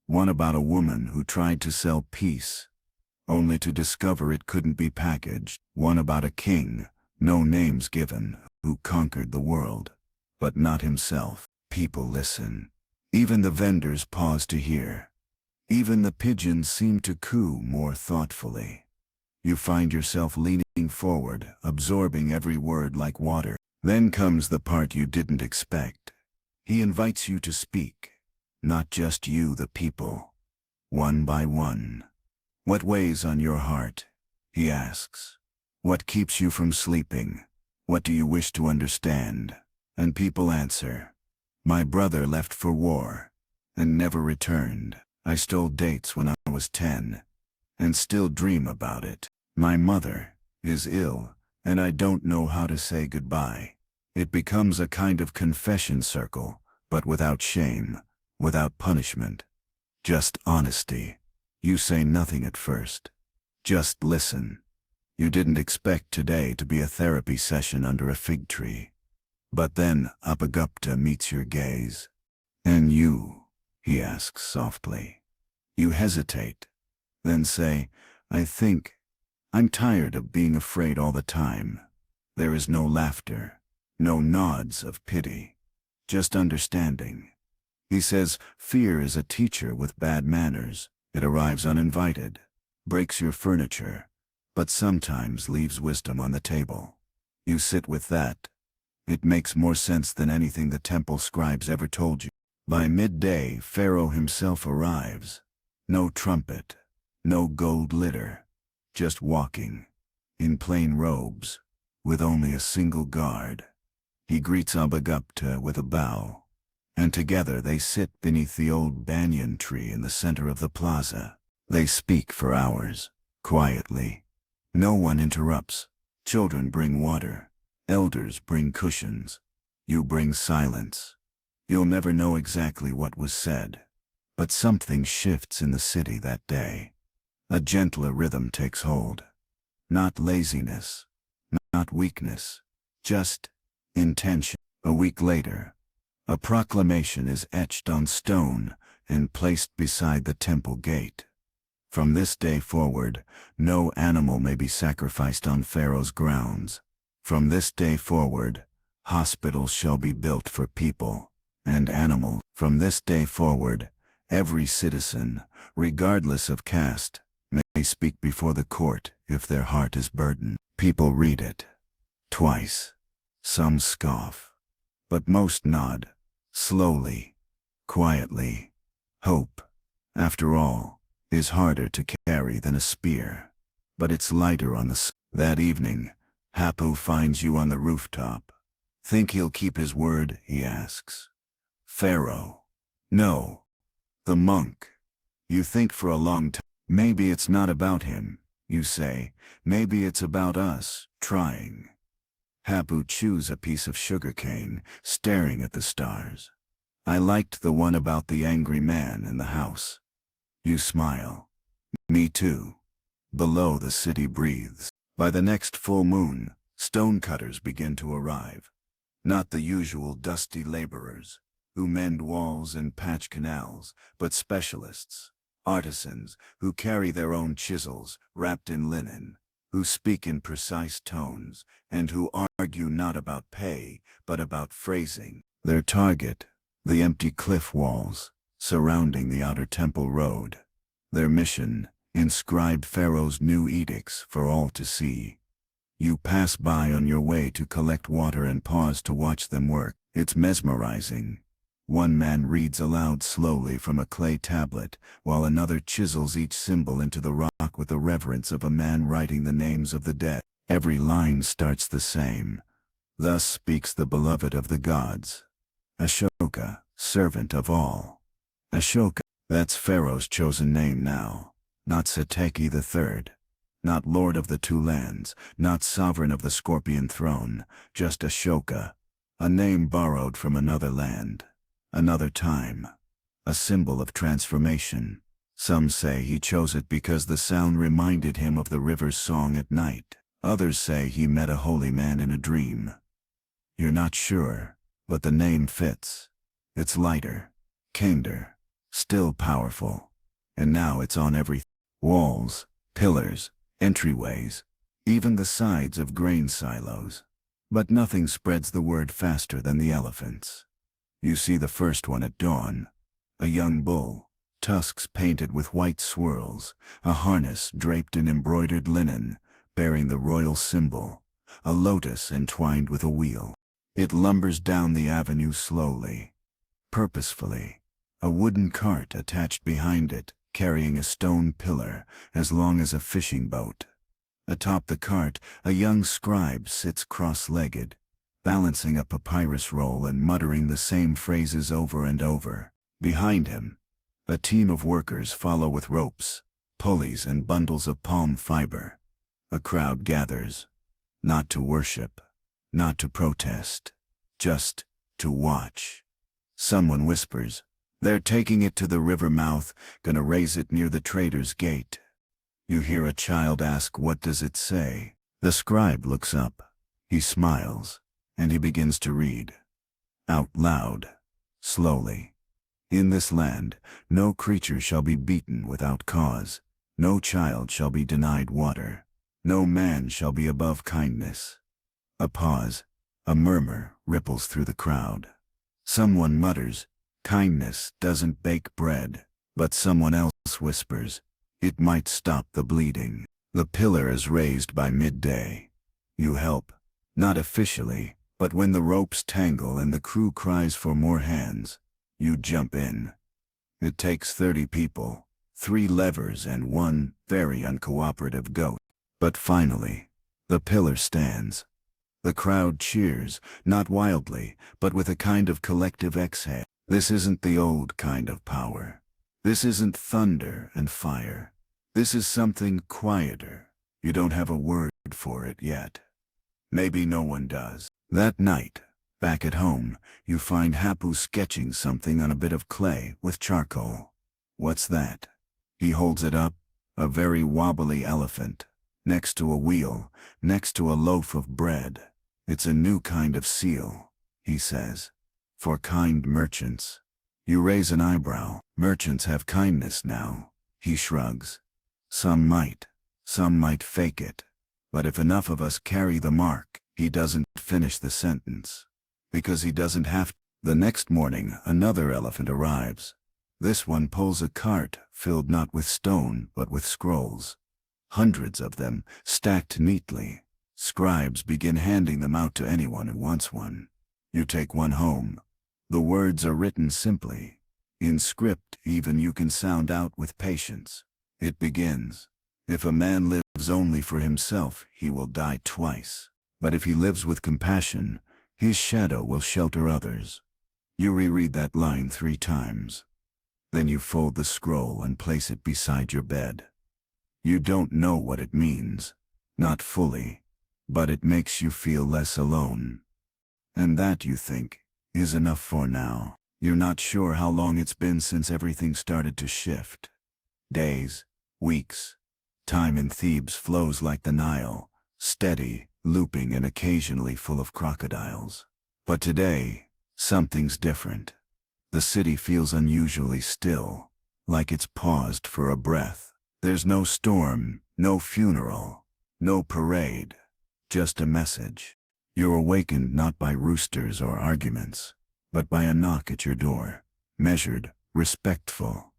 One about a woman who tried to sell peace, only to discover it couldn't be packaged. One about a king, no names given, who conquered the world, but not himself. People listen. Even the vendors pause to hear. Even the pigeons seem to coo more thoughtfully. You find yourself leaning forward, absorbing every word like water. Then comes the part you didn't expect. He invites you to speak. Not just you, the people. One by one. What weighs on your heart? He asks. What keeps you from sleeping? What do you wish to understand? And people answer. My brother left for war, and never returned. I stole dates when I was 10, and still dream about it. My mother is ill, and I don't know how to say goodbye. It becomes a kind of confession circle, but without shame, without punishment. Just honesty. You say nothing at first. Just listen. You didn't expect today to be a therapy session under a fig tree. But then Abhagupta meets your gaze. "And you?" he asks softly. You hesitate. Then say, "I think I'm tired of being afraid all the time." There is no laughter, no nods of pity, just understanding. He says, "Fear is a teacher with bad manners. It arrives uninvited, breaks your furniture, but sometimes leaves wisdom on the table." You sit with that. It makes more sense than anything the temple scribes ever told you. By midday, Pharaoh himself arrives. No trumpet, no gold litter, just walking, in plain robes, with only a single guard. He greets Abhagupta with a bow, and together they sit beneath the old banyan tree in the center of the plaza. They speak for hours, quietly. No one interrupts. Children bring water. Elders bring cushions. You bring silence. You'll never know exactly what was said, but something shifts in the city that day. A gentler rhythm takes hold. Not laziness, not weakness, just intention. A week later, a proclamation is etched on stone and placed beside the temple gate. From this day forward, no animal may be sacrificed on Pharaoh's grounds. From this day forward, hospitals shall be built for people and animals. From this day forward, every citizen, regardless of caste, may speak before the court if their heart is burdened. People read it. Twice. Some scoff. But most nod. Slowly. Quietly. Hope, after all, is harder to carry than a spear. But it's lighter on the That evening, Hapu finds you on the rooftop. "Think he'll keep his word?" he asks. Pharaoh. "No." The monk. You think for a long time. "Maybe it's not about him," you say. "Maybe it's about us, trying." Hapu chews a piece of sugarcane, staring at the stars. "I liked the one about the angry man in the house." You smile. "Me too." Below, the city breathes. By the next full moon, stonecutters begin to arrive. Not the usual dusty laborers, who mend walls and patch canals, but specialists, artisans, who carry their own chisels, wrapped in linen, who speak in precise tones, and who argue not about pay, but about phrasing. Their target, the empty cliff walls, surrounding the outer temple road. Their mission, inscribe Pharaoh's new edicts for all to see. You pass by on your way to collect water and pause to watch them work. It's mesmerizing. One man reads aloud slowly from a clay tablet, while another chisels each symbol into the rock with the reverence of a man writing the names of the dead. Every line starts the same. "Thus speaks the beloved of the gods. Ashoka, servant of all." Ashoka, that's Pharaoh's chosen name now. Not Sateki III. Not Lord of the Two Lands, not Sovereign of the Scorpion Throne, just Ashoka. A name borrowed from another land. Another time. A symbol of transformation. Some say he chose it because the sound reminded him of the river's song at night. Others say he met a holy man in a dream. You're not sure, but the name fits. It's lighter, kinder, still powerful. And now it's on every walls, pillars, entryways, even the sides of grain silos. But nothing spreads the word faster than the elephants. You see the first one at dawn. A young bull, tusks painted with white swirls, a harness draped in embroidered linen, bearing the royal symbol, a lotus entwined with a wheel. It lumbers down the avenue slowly, purposefully, a wooden cart attached behind it, carrying a stone pillar as long as a fishing boat. Atop the cart, a young scribe sits cross-legged, balancing a papyrus roll and muttering the same phrases over and over. Behind him, a team of workers follow with ropes, pulleys and bundles of palm fiber. A crowd gathers, not to worship, not to protest, just to watch. Someone whispers, "They're taking it to the river mouth, gonna raise it near the trader's gate." You hear a child ask, "What does it say?" The scribe looks up. He smiles, and he begins to read. Out loud, slowly. "In this land, no creature shall be beaten without cause. No child shall be denied water. No man shall be above kindness." A pause. A murmur ripples through the crowd. Someone mutters, "Kindness doesn't bake bread." But someone else whispers, "It might stop the bleeding." The pillar is raised by midday. You help, not officially, but when the ropes tangle and the crew cries for more hands, you jump in. It takes 30 people, 3 levers and 1 very uncooperative goat. But finally, the pillar stands. The crowd cheers, not wildly, but with a kind of collective exhale. This isn't the old kind of power. This isn't thunder and fire. This is something quieter. You don't have a word for it yet. Maybe no one does. That night, back at home, you find Hapu sketching something on a bit of clay with charcoal. What's that? He holds it up, a very wobbly elephant, next to a wheel, next to a loaf of bread. "It's a new kind of seal," he says. "For kind merchants." You raise an eyebrow. "Merchants have kindness now." He shrugs. Some might fake it. But if enough of us carry the mark," he doesn't finish the sentence. Because he doesn't have to. The next morning, another elephant arrives. This one pulls a cart filled not with stone but with scrolls. Hundreds of them, stacked neatly. Scribes begin handing them out to anyone who wants one. You take one home. The words are written simply. In script even you can sound out with patience. It begins, "If a man lives only for himself, he will die twice. But if he lives with compassion, his shadow will shelter others." You reread that line 3 times. Then you fold the scroll and place it beside your bed. You don't know what it means, not fully, but it makes you feel less alone. And that, you think, is enough for now. You're not sure how long it's been since everything started to shift. Days, weeks. Time in Thebes flows like the Nile, steady, looping and occasionally full of crocodiles. But today, something's different. The city feels unusually still, like it's paused for a breath. There's no storm, no funeral, no parade, just a message. You're awakened not by roosters or arguments, but by a knock at your door, measured, respectful.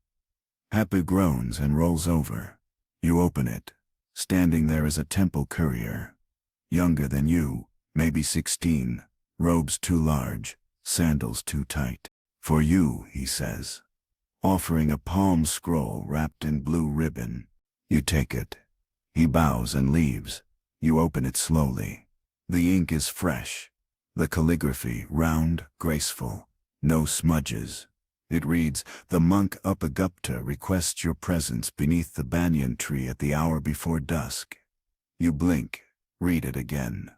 Happy groans and rolls over. You open it. Standing there is a temple courier. Younger than you, maybe 16, robes too large, sandals too tight. "For you," he says, offering a palm scroll wrapped in blue ribbon. You take it. He bows and leaves. You open it slowly. The ink is fresh. The calligraphy round, graceful. No smudges. It reads, "The monk Upagupta requests your presence beneath the banyan tree at the hour before dusk." You blink. Read it again.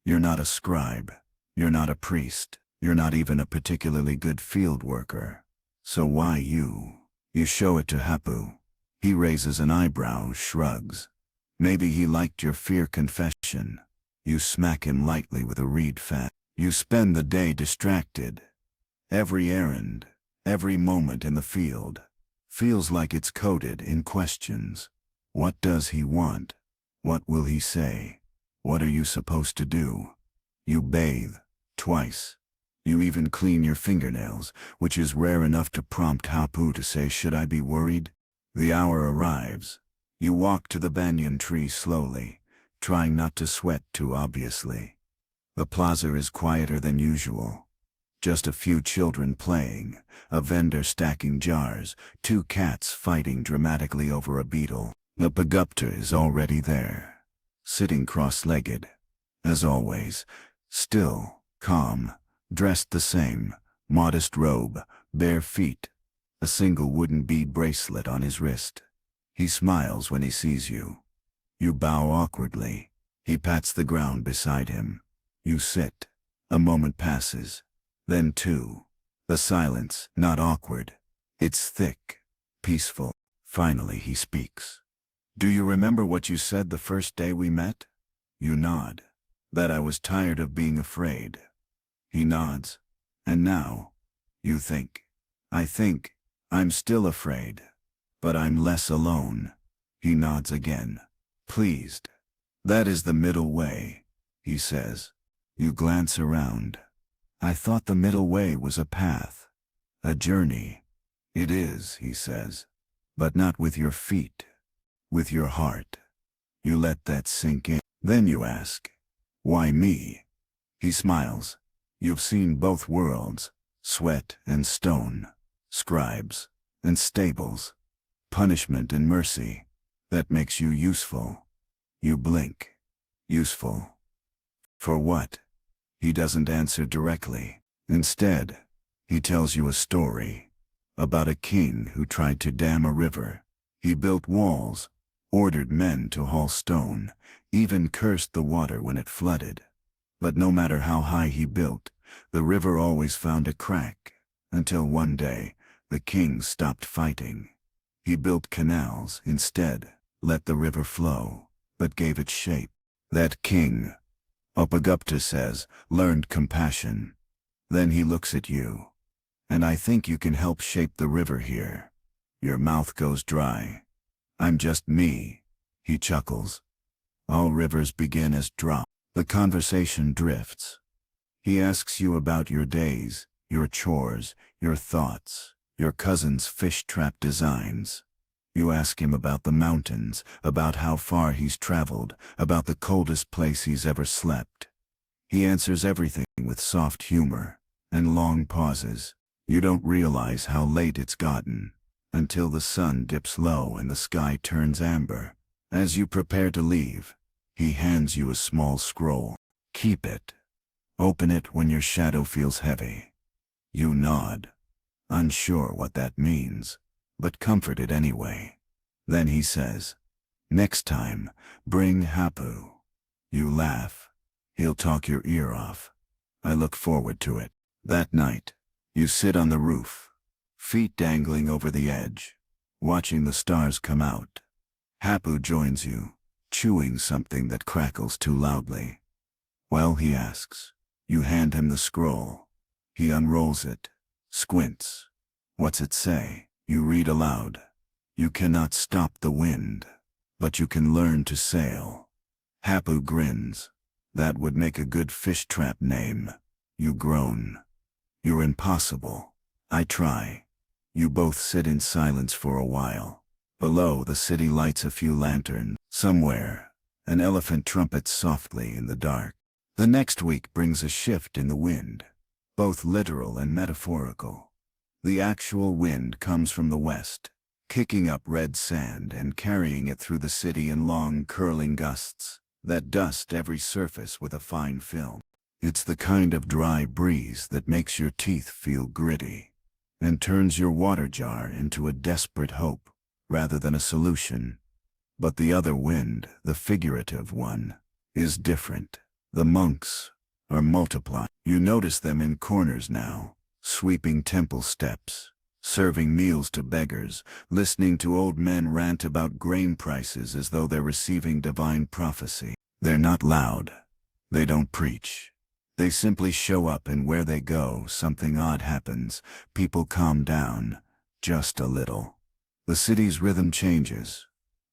You're not a scribe. You're not a priest. You're not even a particularly good field worker. So why you? You show it to Hapu. He raises an eyebrow, shrugs. Maybe he liked your fear confession. You smack him lightly with a reed fan. You spend the day distracted. Every errand, every moment in the field, feels like it's coded in questions. What does he want? What will he say? What are you supposed to do? You bathe, twice. You even clean your fingernails, which is rare enough to prompt Hapu to say, "Should I be worried?" The hour arrives. You walk to the banyan tree slowly, trying not to sweat too obviously. The plaza is quieter than usual. Just a few children playing, a vendor stacking jars, 2 cats fighting dramatically over a beetle. The Upagupta is already there, sitting cross-legged. As always, still, calm, dressed the same, modest robe, bare feet, a single wooden bead bracelet on his wrist. He smiles when he sees you. You bow awkwardly. He pats the ground beside him. You sit. A moment passes. Then two. The silence, not awkward. It's thick, peaceful. Finally he speaks. Do you remember what you said the first day we met? You nod. That I was tired of being afraid. He nods. And now? You think. I think. I'm still afraid. But I'm less alone. He nods again. Pleased. That is the middle way, he says. You glance around. I thought the middle way was a path. A journey. It is, he says. But not with your feet. With your heart. You let that sink in. Then you ask. Why me? He smiles. You've seen both worlds. Sweat and stone. Scribes and stables. Punishment and mercy. That makes you useful. You blink. Useful. For what? He doesn't answer directly. Instead, he tells you a story. About a king who tried to dam a river. He built walls, ordered men to haul stone, even cursed the water when it flooded. But no matter how high he built, the river always found a crack, until one day, the king stopped fighting. He built canals instead, let the river flow, but gave it shape. That king, Upagupta says, learned compassion. Then he looks at you. And I think you can help shape the river here. Your mouth goes dry. I'm just me, he chuckles. All rivers begin as drops. The conversation drifts. He asks you about your days, your chores, your thoughts, your cousin's fish trap designs. You ask him about the mountains, about how far he's traveled, about the coldest place he's ever slept. He answers everything with soft humor and long pauses. You don't realize how late it's gotten, until the sun dips low and the sky turns amber. As you prepare to leave, he hands you a small scroll. Keep it. Open it when your shadow feels heavy. You nod, unsure what that means, but comforted anyway. Then he says, next time, bring Hapu. You laugh. He'll talk your ear off. I look forward to it. That night, you sit on the roof, feet dangling over the edge, watching the stars come out. Hapu joins you, chewing something that crackles too loudly. Well, he asks. You hand him the scroll. He unrolls it, squints. What's it say? You read aloud. You cannot stop the wind, but you can learn to sail. Hapu grins. That would make a good fish trap name. You groan. You're impossible. I try. You both sit in silence for a while. Below, the city lights a few lanterns. Somewhere, an elephant trumpets softly in the dark. The next week brings a shift in the wind, both literal and metaphorical. The actual wind comes from the west, kicking up red sand and carrying it through the city in long, curling gusts that dust every surface with a fine film. It's the kind of dry breeze that makes your teeth feel gritty and turns your water jar into a desperate hope rather than a solution. But the other wind, the figurative one, is different. The monks are multiplied. You notice them in corners now, sweeping temple steps, serving meals to beggars, listening to old men rant about grain prices as though they're receiving divine prophecy. They're not loud. They don't preach. They simply show up, and where they go, something odd happens. People calm down, just a little. The city's rhythm changes,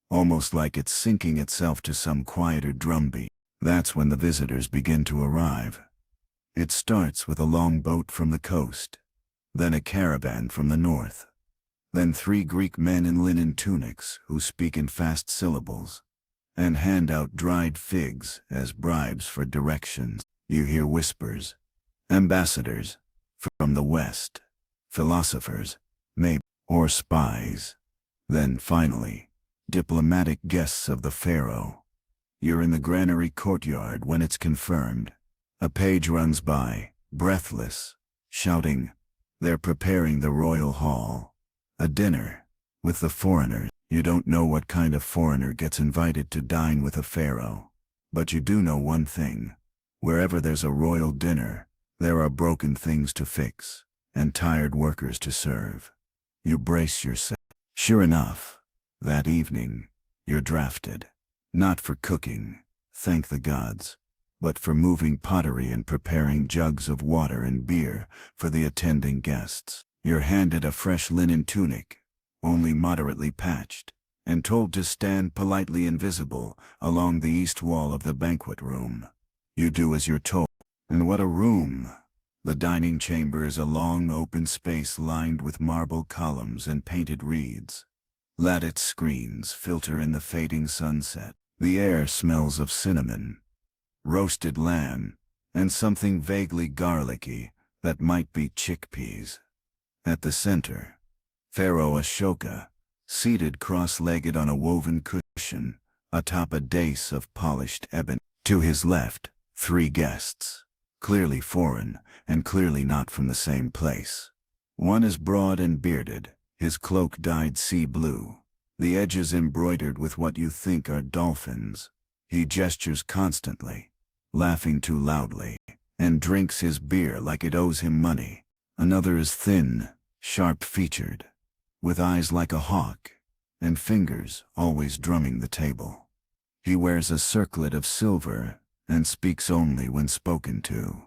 almost like it's syncing itself to some quieter drumbeat. That's when the visitors begin to arrive. It starts with a long boat from the coast, then a caravan from the north, then 3 Greek men in linen tunics who speak in fast syllables and hand out dried figs as bribes for directions. You hear whispers. Ambassadors from the west, philosophers, maybe, or spies. Then finally, diplomatic guests of the pharaoh. You're in the granary courtyard when it's confirmed. A page runs by, breathless, shouting, they're preparing the royal hall. A dinner, with the foreigners. You don't know what kind of foreigner gets invited to dine with a pharaoh. But you do know one thing. Wherever there's a royal dinner, there are broken things to fix, and tired workers to serve. You brace yourself. Sure enough, that evening, you're drafted. Not for cooking, thank the gods, but for moving pottery and preparing jugs of water and beer for the attending guests. You're handed a fresh linen tunic, only moderately patched, and told to stand politely invisible along the east wall of the banquet room. You do as you're told. And what a room! The dining chamber is a long open space lined with marble columns and painted reeds. Lattice screens filter in the fading sunset. The air smells of cinnamon, roasted lamb, and something vaguely garlicky that might be chickpeas. At the center, Pharaoh Ashoka, seated cross-legged on a woven cushion atop a dais of polished ebony. To his left, 3 guests, clearly foreign and clearly not from the same place. One is broad and bearded, his cloak dyed sea blue, the edges embroidered with what you think are dolphins. He gestures constantly, laughing too loudly, and drinks his beer like it owes him money. Another is thin, sharp-featured, with eyes like a hawk, and fingers always drumming the table. He wears a circlet of silver and speaks only when spoken to.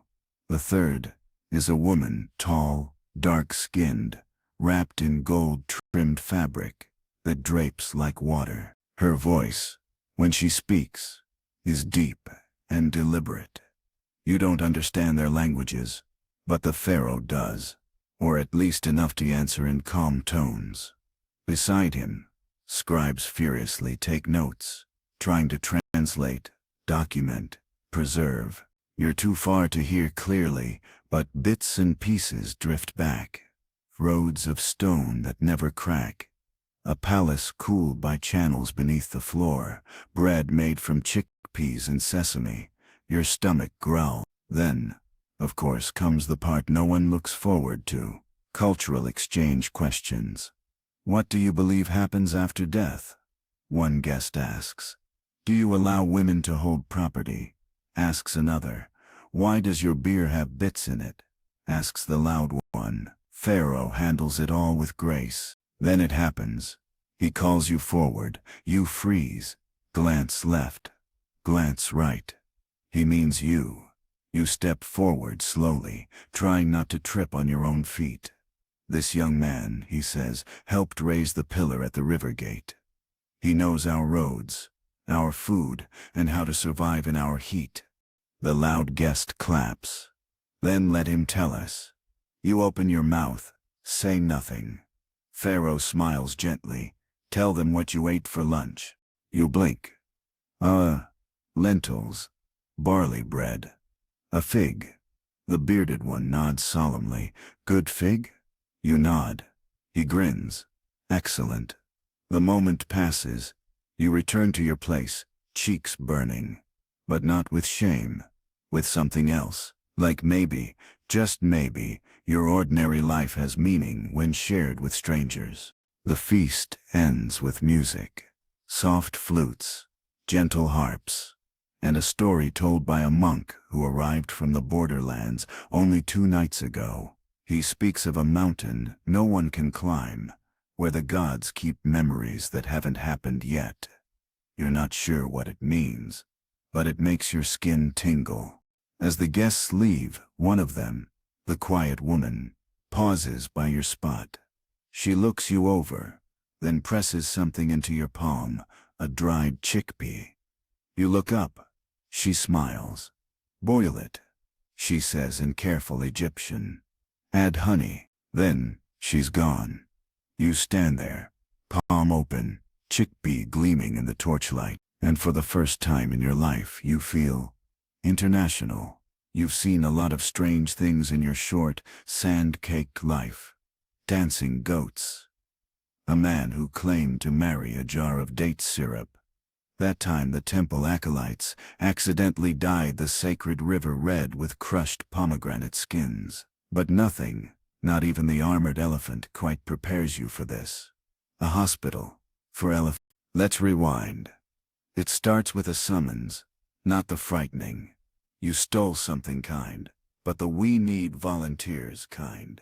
The third is a woman, tall, dark-skinned, wrapped in gold-trimmed fabric that drapes like water. Her voice, when she speaks, is deep and deliberate. You don't understand their languages, but the pharaoh does, or at least enough to answer in calm tones. Beside him, scribes furiously take notes, trying to translate, document, preserve. You're too far to hear clearly, but bits and pieces drift back. Roads of stone that never crack. A palace cooled by channels beneath the floor. Bread made from chickpeas and sesame. Your stomach growls. Then, of course, comes the part no one looks forward to. Cultural exchange questions. What do you believe happens after death? One guest asks. Do you allow women to hold property? Asks another. Why does your beer have bits in it? Asks the loud one. Pharaoh handles it all with grace. Then it happens. He calls you forward. You freeze. Glance left. Glance right. He means you. You step forward slowly, trying not to trip on your own feet. This young man, he says, helped raise the pillar at the river gate. He knows our roads, our food, and how to survive in our heat. The loud guest claps. Then let him tell us. You open your mouth, say nothing. Pharaoh smiles gently. Tell them what you ate for lunch. You blink. Lentils. Barley bread. A fig. The bearded one nods solemnly. Good fig? You nod. He grins. Excellent. The moment passes. You return to your place, cheeks burning. But not with shame. With something else. Like maybe, just maybe, your ordinary life has meaning when shared with strangers. The feast ends with music. Soft flutes, gentle harps, and a story told by a monk who arrived from the borderlands only 2 nights ago. He speaks of a mountain no one can climb, where the gods keep memories that haven't happened yet. You're not sure what it means, but it makes your skin tingle. As the guests leave, one of them, the quiet woman, pauses by your spot. She looks you over, then presses something into your palm, a dried chickpea. You look up. She smiles. Boil it, she says in careful Egyptian. Add honey. Then, she's gone. You stand there, palm open, chickpea gleaming in the torchlight, and for the first time in your life you feel international. You've seen a lot of strange things in your short, sand-caked life. Dancing goats. A man who claimed to marry a jar of date syrup. That time the temple acolytes accidentally dyed the sacred river red with crushed pomegranate skins. But nothing, not even the armored elephant, quite prepares you for this. A hospital, for elephants. Let's rewind. It starts with a summons, not the frightening, You stole something kind, but the we need volunteers kind,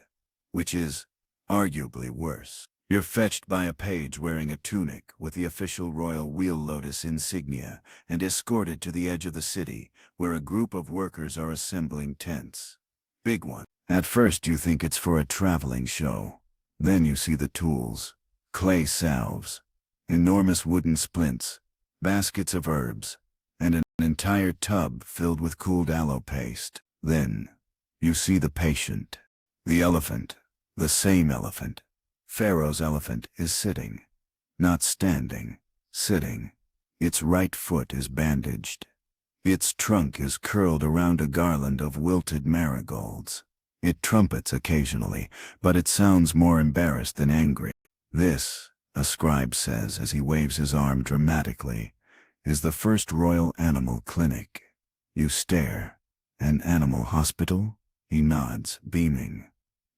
which is arguably worse. You're fetched by a page wearing a tunic with the official royal wheel lotus insignia and escorted to the edge of the city, where a group of workers are assembling tents. Big one. At first you think it's for a traveling show. Then you see the tools. Clay salves, enormous wooden splints, baskets of herbs, and an entire tub filled with cooled aloe paste. Then you see the patient. The elephant. The same elephant. Pharaoh's elephant is sitting. Not standing. Sitting. Its right foot is bandaged. Its trunk is curled around a garland of wilted marigolds. It trumpets occasionally, but it sounds more embarrassed than angry. This, a scribe says as he waves his arm dramatically, is the first royal animal clinic. You stare. An animal hospital? He nods, beaming.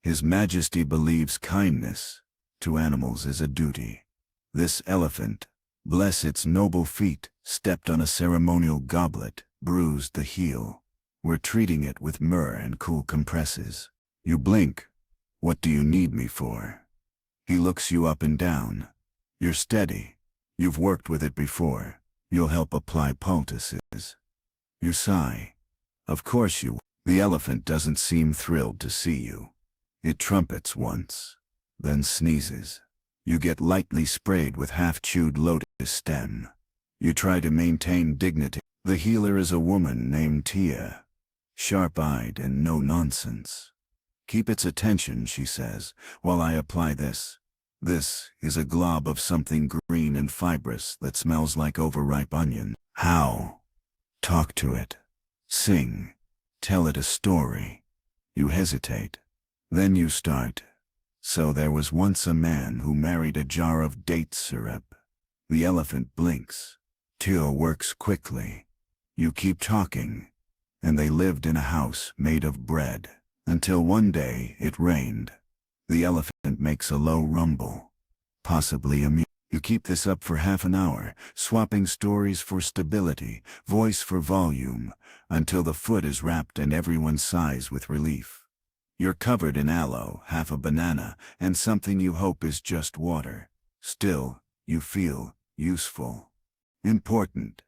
His Majesty believes kindness to animals is a duty. This elephant, bless its noble feet, stepped on a ceremonial goblet, bruised the heel. We're treating it with myrrh and cool compresses. You blink. What do you need me for? He looks you up and down. You're steady. You've worked with it before. You'll help apply poultices. You sigh. Of course you will. The elephant doesn't seem thrilled to see you. It trumpets once, then sneezes. You get lightly sprayed with half-chewed lotus stem. You try to maintain dignity. The healer is a woman named Tia. Sharp-eyed and no nonsense. Keep its attention, she says, while I apply this. This is a glob of something green and fibrous that smells like overripe onion. How? Talk to it. Sing. Tell it a story. You hesitate. Then you start. So there was once a man who married a jar of date syrup. The elephant blinks. Tia works quickly. You keep talking. And they lived in a house made of bread. Until one day it rained. The elephant makes a low rumble. Possibly a You keep this up for half an hour, swapping stories for stability, voice for volume, until the foot is wrapped and everyone sighs with relief. You're covered in aloe, half a banana, and something you hope is just water. Still, you feel useful. Important.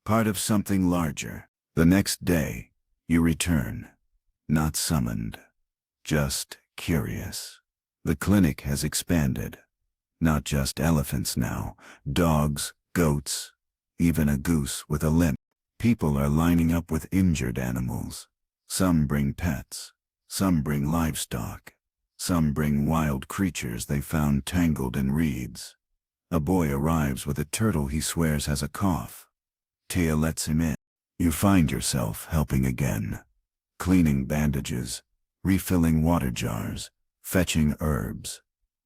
Part of something larger. The next day, you return. Not summoned. Just curious. The clinic has expanded. Not just elephants now, dogs, goats, even a goose with a limp. People are lining up with injured animals. Some bring pets. Some bring livestock. Some bring wild creatures they found tangled in reeds. A boy arrives with a turtle he swears has a cough. Tia lets him in. You find yourself helping again. Cleaning bandages, refilling water jars, fetching herbs.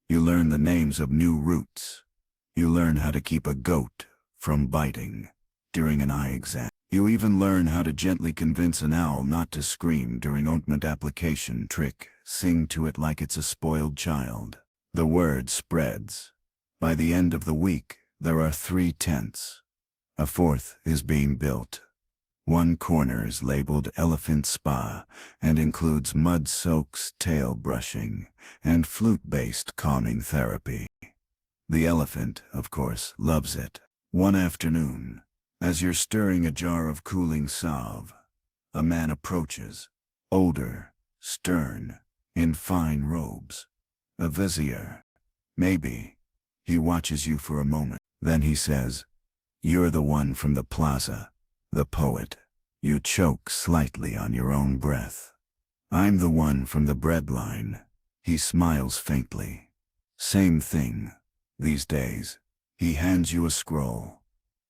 You learn the names of new roots. You learn how to keep a goat from biting during an eye exam. You even learn how to gently convince an owl not to scream during ointment application trick. Sing to it like it's a spoiled child. The word spreads. By the end of the week, there are 3 tents. A 4th is being built. One corner is labeled Elephant Spa and includes mud soaks, tail brushing, and flute-based calming therapy. The elephant, of course, loves it. One afternoon, as you're stirring a jar of cooling salve, a man approaches, older, stern, in fine robes. A vizier. Maybe. He watches you for a moment. Then he says, "You're the one from the plaza. The poet." You choke slightly on your own breath. "I'm the one from the breadline." He smiles faintly. "Same thing. These days." He hands you a scroll.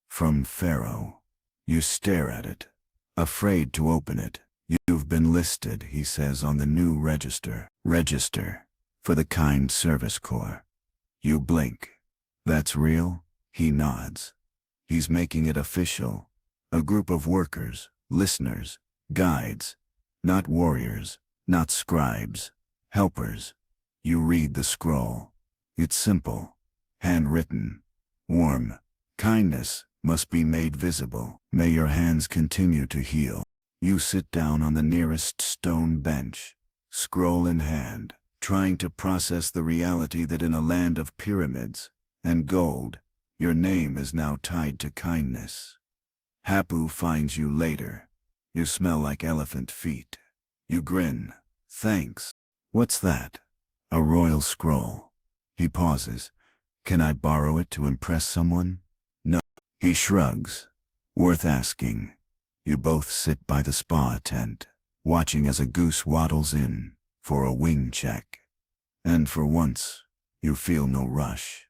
"From Pharaoh." You stare at it, afraid to open it. "You've been listed," he says, "on the new register." Register. For the Kind Service Corps. You blink. "That's real?" He nods. He's making it official. A group of workers, listeners, guides. Not warriors, not scribes. Helpers. You read the scroll. It's simple. Handwritten. Warm. Kindness must be made visible. May your hands continue to heal. You sit down on the nearest stone bench, scroll in hand, trying to process the reality that in a land of pyramids and gold, your name is now tied to kindness. Hapu finds you later. You smell like elephant feet. You grin. Thanks. What's that? A royal scroll. He pauses. Can I borrow it to impress someone? No. He shrugs. Worth asking. You both sit by the spa tent, watching as a goose waddles in for a wing check. And for once, you feel no rush.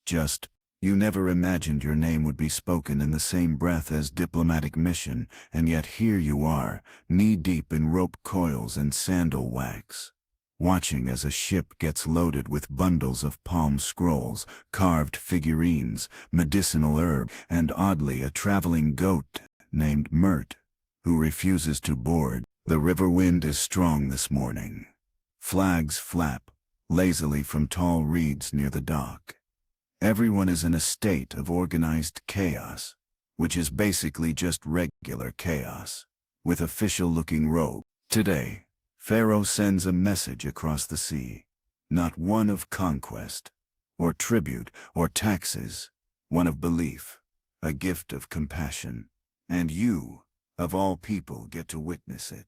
Just, you never imagined your name would be spoken in the same breath as diplomatic mission, and yet here you are, knee-deep in rope coils and sandal wax, watching as a ship gets loaded with bundles of palm scrolls, carved figurines, medicinal herb, and oddly a traveling goat named Mert, who refuses to board. The river wind is strong this morning. Flags flap lazily from tall reeds near the dock. Everyone is in a state of organized chaos, which is basically just regular chaos, with official-looking robe. Today, Pharaoh sends a message across the sea, not one of conquest, or tribute, or taxes, one of belief, a gift of compassion. And you, of all people, get to witness it.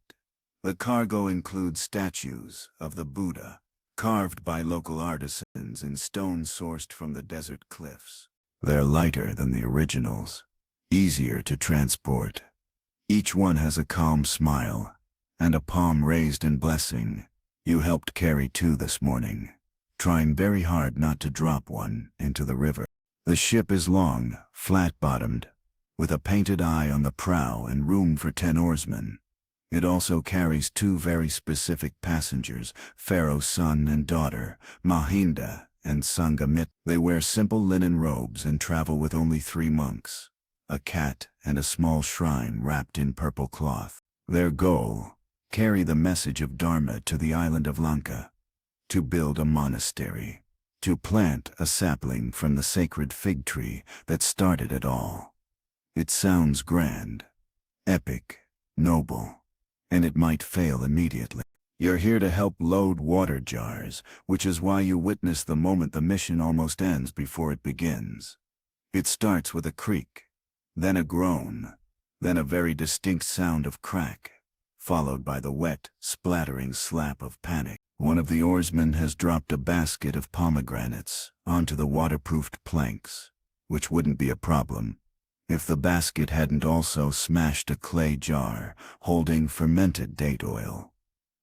The cargo includes statues of the Buddha, carved by local artisans in stone sourced from the desert cliffs. They're lighter than the originals, easier to transport. Each one has a calm smile, and a palm raised in blessing. You helped carry 2 this morning, trying very hard not to drop one into the river. The ship is long, flat-bottomed, with a painted eye on the prow and room for 10 oarsmen. It also carries 2 very specific passengers, Pharaoh's son and daughter, Mahinda and Sangamit. They wear simple linen robes and travel with only 3 monks, a cat and a small shrine wrapped in purple cloth. Their goal, carry the message of Dharma to the island of Lanka, to build a monastery, to plant a sapling from the sacred fig tree that started it all. It sounds grand, epic, noble, and it might fail immediately. You're here to help load water jars, which is why you witness the moment the mission almost ends before it begins. It starts with a creak, then a groan, then a very distinct sound of crack, followed by the wet, splattering slap of panic. One of the oarsmen has dropped a basket of pomegranates onto the waterproofed planks, which wouldn't be a problem if the basket hadn't also smashed a clay jar holding fermented date oil.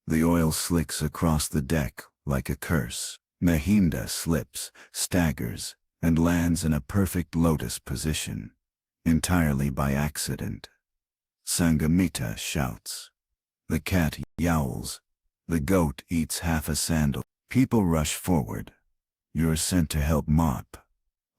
The oil slicks across the deck like a curse. Mahinda slips, staggers, and lands in a perfect lotus position, entirely by accident. Sangamita shouts. The cat yowls. The goat eats half a sandal. People rush forward. You're sent to help mop.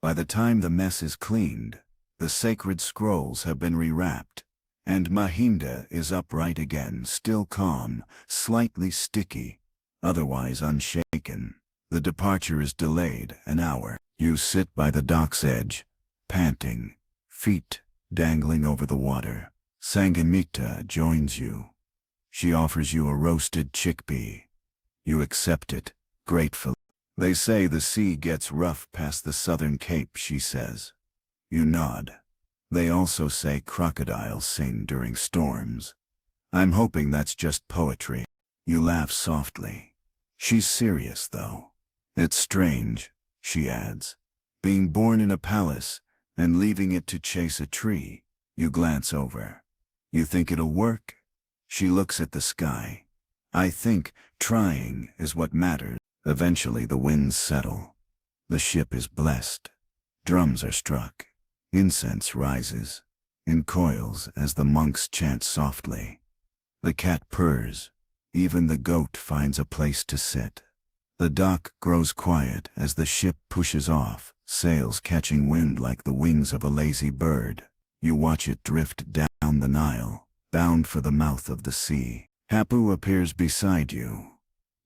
By the time the mess is cleaned, the sacred scrolls have been rewrapped, and Mahinda is upright again, still calm, slightly sticky, otherwise unshaken. The departure is delayed an hour. You sit by the dock's edge, panting, feet dangling over the water. Sangamita joins you. She offers you a roasted chickpea. You accept it, gratefully. They say the sea gets rough past the southern cape, she says. You nod. They also say crocodiles sing during storms. I'm hoping that's just poetry. You laugh softly. She's serious, though. It's strange, she adds, being born in a palace and leaving it to chase a tree. You glance over. You think it'll work? She looks at the sky. I think trying is what matters. Eventually the winds settle. The ship is blessed. Drums are struck. Incense rises in coils as the monks chant softly. The cat purrs. Even the goat finds a place to sit. The dock grows quiet as the ship pushes off, sails catching wind like the wings of a lazy bird. You watch it drift down the Nile, bound for the mouth of the sea. Hapu appears beside you.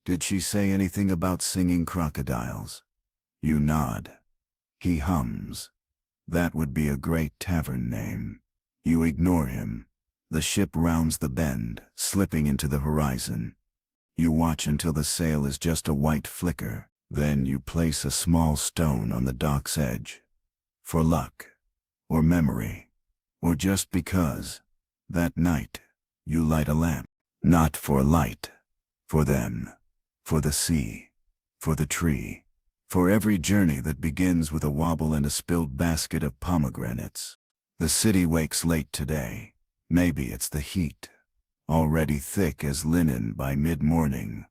Did she say anything about singing crocodiles? You nod. He hums. That would be a great tavern name. You ignore him. The ship rounds the bend, slipping into the horizon. You watch until the sail is just a white flicker, then you place a small stone on the dock's edge. For luck, or memory, or just because. That night, you light a lamp. Not for light. For them. For the sea. For the tree. For every journey that begins with a wobble and a spilled basket of pomegranates. The city wakes late today. Maybe it's the heat, already thick as linen by mid-morning.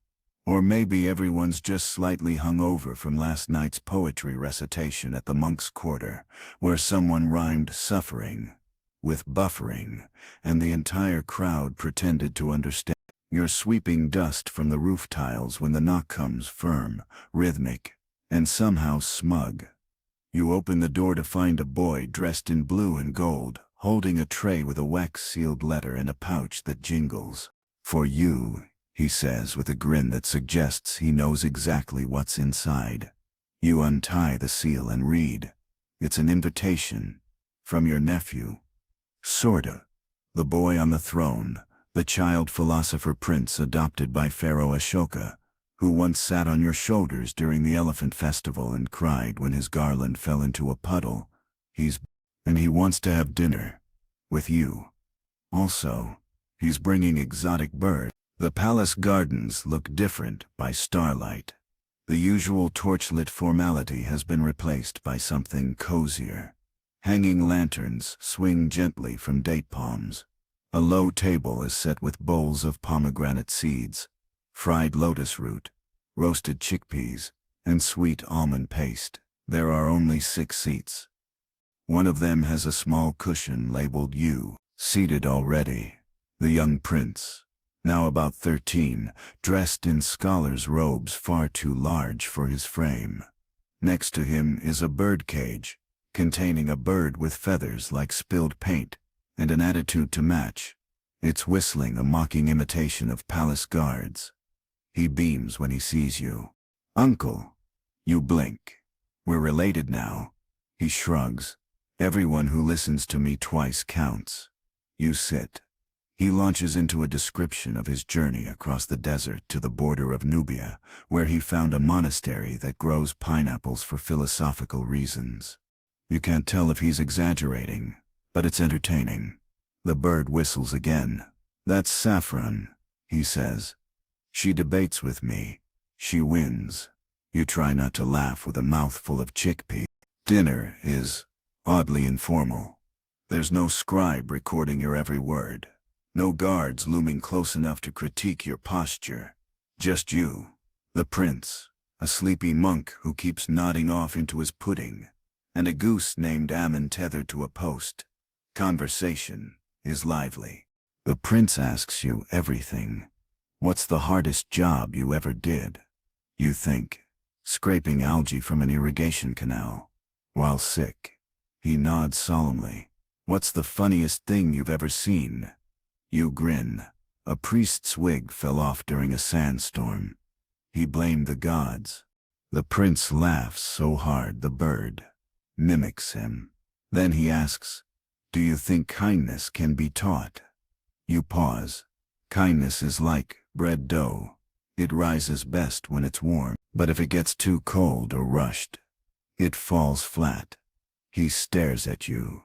Or maybe everyone's just slightly hungover from last night's poetry recitation at the Monk's Quarter, where someone rhymed suffering with buffering, and the entire crowd pretended to understand. You're sweeping dust from the roof tiles when the knock comes firm, rhythmic, and somehow smug. You open the door to find a boy dressed in blue and gold, holding a tray with a wax-sealed letter and a pouch that jingles. "For you," he says with a grin that suggests he knows exactly what's inside. You untie the seal and read. It's an invitation. From your nephew. Sorta. The boy on the throne, the child philosopher prince adopted by Pharaoh Ashoka, who once sat on your shoulders during the elephant festival and cried when his garland fell into a puddle. And he wants to have dinner with you. Also, he's bringing exotic birds. The palace gardens look different by starlight. The usual torchlit formality has been replaced by something cozier. Hanging lanterns swing gently from date palms. A low table is set with bowls of pomegranate seeds, fried lotus root, roasted chickpeas, and sweet almond paste. There are only 6 seats. One of them has a small cushion labeled "You." Seated already, the young prince, now about 13, dressed in scholar's robes far too large for his frame. Next to him is a bird cage, containing a bird with feathers like spilled paint, and an attitude to match. It's whistling a mocking imitation of palace guards. He beams when he sees you. "Uncle." You blink. "We're related now." He shrugs. "Everyone who listens to me twice counts." You sit. He launches into a description of his journey across the desert to the border of Nubia, where he found a monastery that grows pineapples for philosophical reasons. You can't tell if he's exaggerating, but it's entertaining. The bird whistles again. "That's Saffron," he says. "She debates with me. She wins." You try not to laugh with a mouthful of chickpea. Dinner is oddly informal. There's no scribe recording your every word. No guards looming close enough to critique your posture. Just you, the prince, a sleepy monk who keeps nodding off into his pudding, and a goose named Ammon tethered to a post. Conversation is lively. The prince asks you everything. What's the hardest job you ever did? You think. Scraping algae from an irrigation canal. While sick. He nods solemnly. What's the funniest thing you've ever seen? You grin. A priest's wig fell off during a sandstorm. He blamed the gods. The prince laughs so hard the bird mimics him. Then he asks, "Do you think kindness can be taught?" You pause. Kindness is like bread dough. It rises best when it's warm, but if it gets too cold or rushed, it falls flat. He stares at you.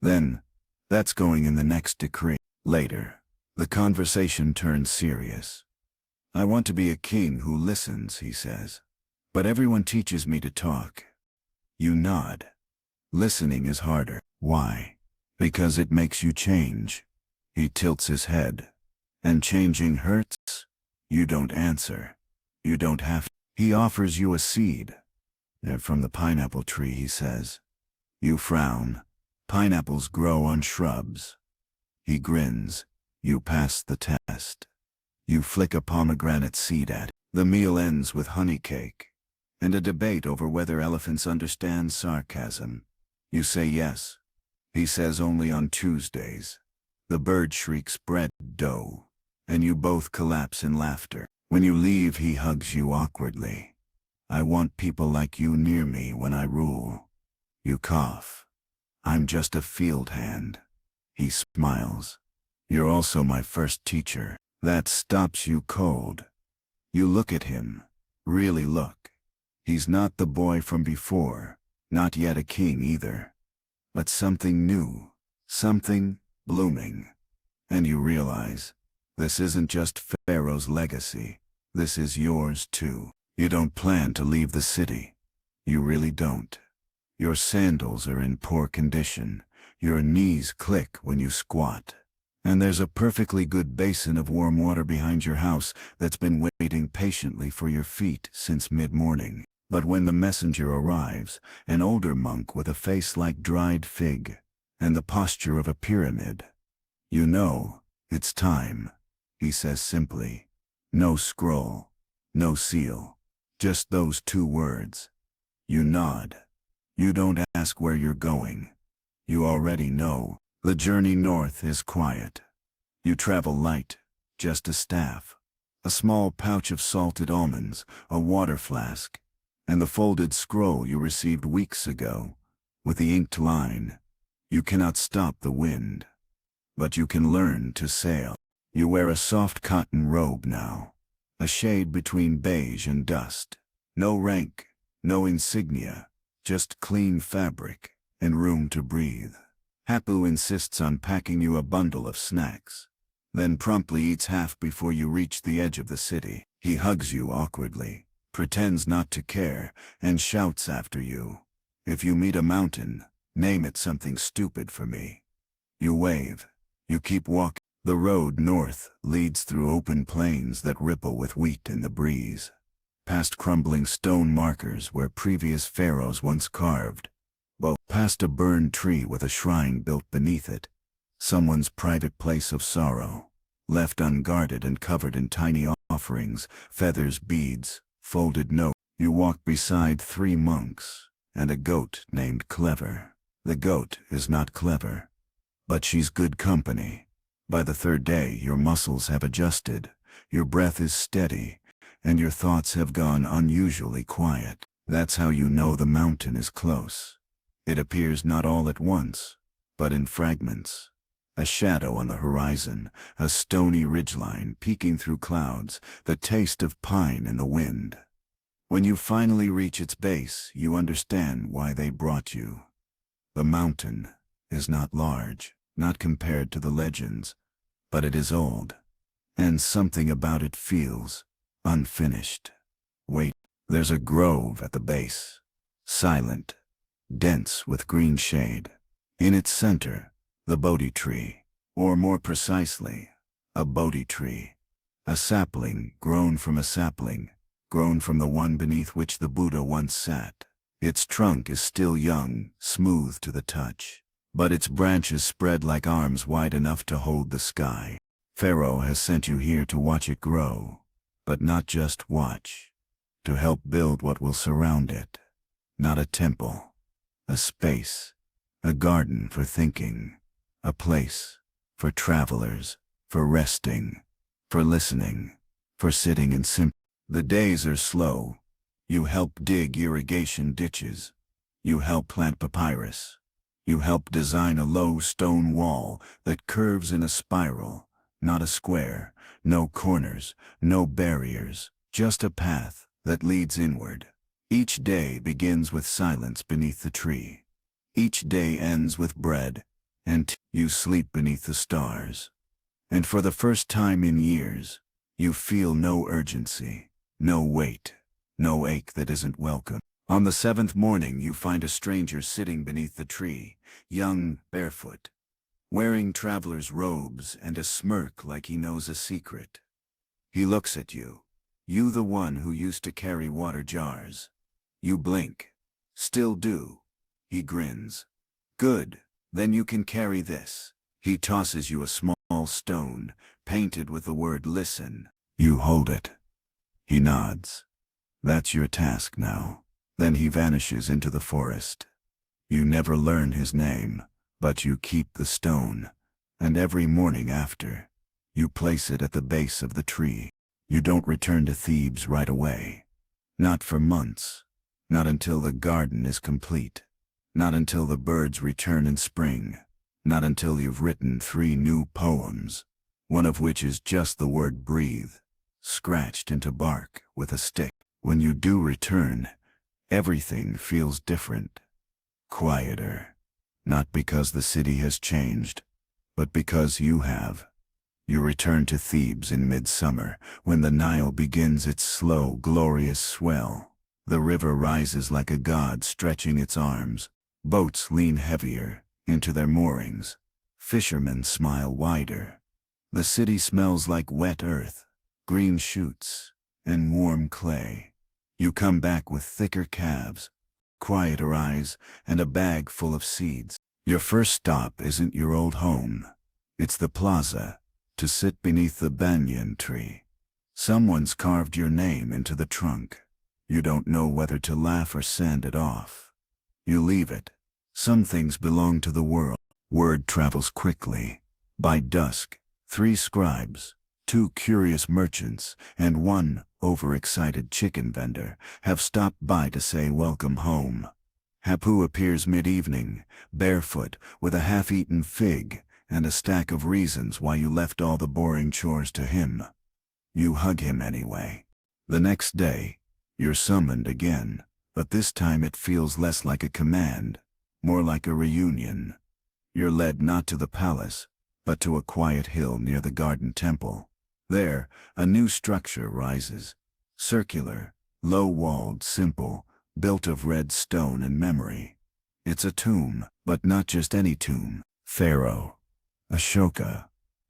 Then, "That's going in the next decree." Later, the conversation turns serious. "I want to be a king who listens," he says. "But everyone teaches me to talk." You nod. Listening is harder. Why? Because it makes you change. He tilts his head. And changing hurts? You don't answer. You don't have to. He offers you a seed. "They're from the pineapple tree," he says. You frown. "Pineapples grow on shrubs." He grins. You pass the test. You flick a pomegranate seed at it. The meal ends with honey cake and a debate over whether elephants understand sarcasm. You say yes. He says only on Tuesdays. The bird shrieks bread dough, and you both collapse in laughter. When you leave, he hugs you awkwardly. "I want people like you near me when I rule." You cough. "I'm just a field hand." He smiles. You're also my first teacher. That stops you cold. You look at him. Really look. He's not the boy from before, not yet a king either. But something new, something blooming. And you realize, this isn't just Pharaoh's legacy, this is yours too. You don't plan to leave the city. You really don't. Your sandals are in poor condition, your knees click when you squat. And there's a perfectly good basin of warm water behind your house that's been waiting patiently for your feet since mid-morning. But when the messenger arrives, an older monk with a face like dried fig, and the posture of a pyramid, you know, it's time. He says simply, no scroll, no seal, just those two words. You nod. You don't ask where you're going. You already know. The journey north is quiet. You travel light, just a staff, a small pouch of salted almonds, a water flask, and the folded scroll you received weeks ago, with the inked line, you cannot stop the wind, but you can learn to sail. You wear a soft cotton robe now, a shade between beige and dust. No rank, no insignia, just clean fabric and room to breathe. Hapu insists on packing you a bundle of snacks, then promptly eats half before you reach the edge of the city. He hugs you awkwardly, pretends not to care, and shouts after you. If you meet a mountain, name it something stupid for me. You wave. You keep walking. The road north leads through open plains that ripple with wheat in the breeze, past crumbling stone markers where previous pharaohs once carved, past a burned tree with a shrine built beneath it, someone's private place of sorrow, left unguarded and covered in tiny offerings, feathers, beads, folded notes. You walk beside 3 monks and a goat named Clever. The goat is not clever, but she's good company. By the 3rd day, your muscles have adjusted, your breath is steady, and your thoughts have gone unusually quiet. That's how you know the mountain is close. It appears not all at once, but in fragments. A shadow on the horizon, a stony ridgeline peeking through clouds, the taste of pine in the wind. When you finally reach its base, you understand why they brought you. The mountain is not large, not compared to the legends, but it is old, and something about it feels unfinished. Wait, there's a grove at the base, silent, dense with green shade. In its center, the Bodhi tree, or more precisely, a Bodhi tree, a sapling grown from a sapling, grown from the one beneath which the Buddha once sat. Its trunk is still young, smooth to the touch, but its branches spread like arms wide enough to hold the sky. Pharaoh has sent you here to watch it grow, but not just watch, to help build what will surround it. Not a temple, a space, a garden for thinking, a place for travelers, for resting, for listening, for sitting in simple. The days are slow. You help dig irrigation ditches. You help plant papyrus. You help design a low stone wall that curves in a spiral, not a square, no corners, no barriers, just a path that leads inward. Each day begins with silence beneath the tree. Each day ends with bread, and you sleep beneath the stars. And for the first time in years, you feel no urgency, no weight, no ache that isn't welcome. On the 7th morning, you find a stranger sitting beneath the tree, young, barefoot, wearing traveler's robes and a smirk like he knows a secret. He looks at you. You, the one who used to carry water jars. You blink. Still do. He grins. Good, then you can carry this. He tosses you a small stone, painted with the word listen. You hold it. He nods. That's your task now. Then he vanishes into the forest. You never learn his name, but you keep the stone, and every morning after, you place it at the base of the tree. You don't return to Thebes right away. Not for months. Not until the garden is complete. Not until the birds return in spring. Not until you've written 3 new poems, one of which is just the word breathe, scratched into bark with a stick. When you do return, everything feels different, quieter. Not because the city has changed, but because you have. You return to Thebes in midsummer, when the Nile begins its slow, glorious swell. The river rises like a god stretching its arms. Boats lean heavier into their moorings. Fishermen smile wider. The city smells like wet earth, green shoots, and warm clay. You come back with thicker calves, quieter eyes, and a bag full of seeds. Your first stop isn't your old home. It's the plaza, to sit beneath the banyan tree. Someone's carved your name into the trunk. You don't know whether to laugh or sand it off. You leave it. Some things belong to the world. Word travels quickly. By dusk, 3 scribes, 2 curious merchants, and 1 overexcited chicken vendor have stopped by to say welcome home. Hapu appears mid-evening, barefoot, with a half-eaten fig and a stack of reasons why you left all the boring chores to him. You hug him anyway. The next day, you're summoned again, but this time it feels less like a command, more like a reunion. You're led not to the palace, but to a quiet hill near the garden temple. There, a new structure rises. Circular, low-walled, simple, built of red stone and memory. It's a tomb, but not just any tomb. Pharaoh Ashoka.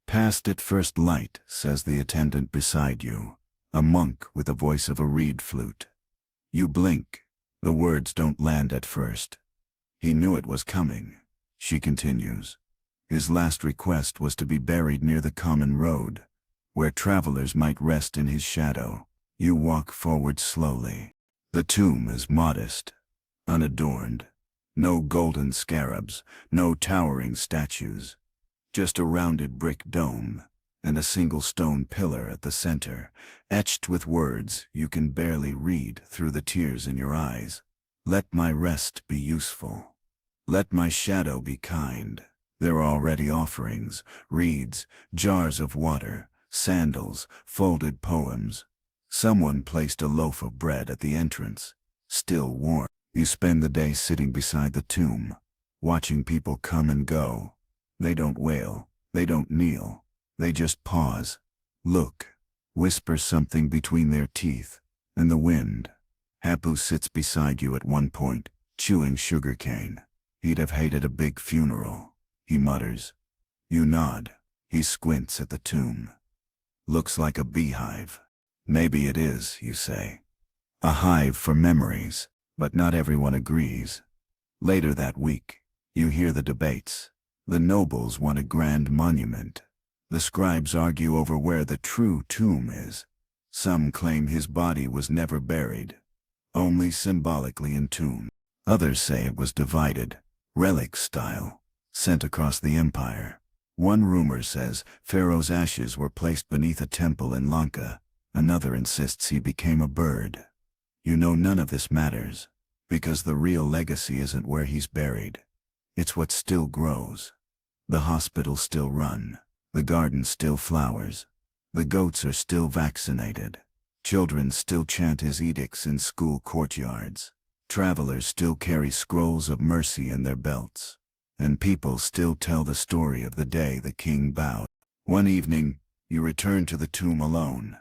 Past at first light, says the attendant beside you, a monk with the voice of a reed flute. You blink. The words don't land at first. He knew it was coming, she continues. His last request was to be buried near the common road, where travelers might rest in his shadow. You walk forward slowly. The tomb is modest, unadorned. No golden scarabs, no towering statues. Just a rounded brick dome, and a single stone pillar at the center, etched with words you can barely read through the tears in your eyes. Let my rest be useful. Let my shadow be kind. There are already offerings, reeds, jars of water, sandals, folded poems. Someone placed a loaf of bread at the entrance, still warm. You spend the day sitting beside the tomb, watching people come and go. They don't wail, they don't kneel, they just pause, look, whisper something between their teeth, and the wind. Hapu sits beside you at one point, chewing sugarcane. He'd have hated a big funeral, he mutters. You nod. He squints at the tomb. Looks like a beehive. Maybe it is, you say. A hive for memories, but not everyone agrees. Later that week, you hear the debates. The nobles want a grand monument. The scribes argue over where the true tomb is. Some claim his body was never buried, only symbolically entombed. Others say it was divided, relic style, sent across the empire. One rumor says Pharaoh's ashes were placed beneath a temple in Lanka. Another insists he became a bird. You know none of this matters, because the real legacy isn't where he's buried. It's what still grows. The hospitals still run. The garden still flowers. The goats are still vaccinated. Children still chant his edicts in school courtyards. Travelers still carry scrolls of mercy in their belts. And people still tell the story of the day the king bowed. One evening, you return to the tomb alone.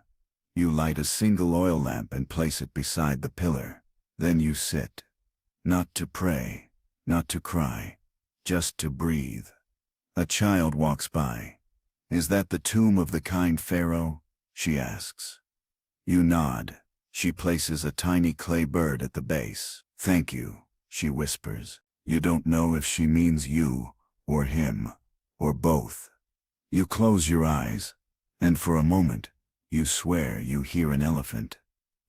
You light a single oil lamp and place it beside the pillar. Then you sit. Not to pray, not to cry, just to breathe. A child walks by. Is that the tomb of the kind pharaoh? She asks. You nod. She places a tiny clay bird at the base. Thank you, she whispers. You don't know if she means you, or him, or both. You close your eyes, and for a moment, you swear you hear an elephant.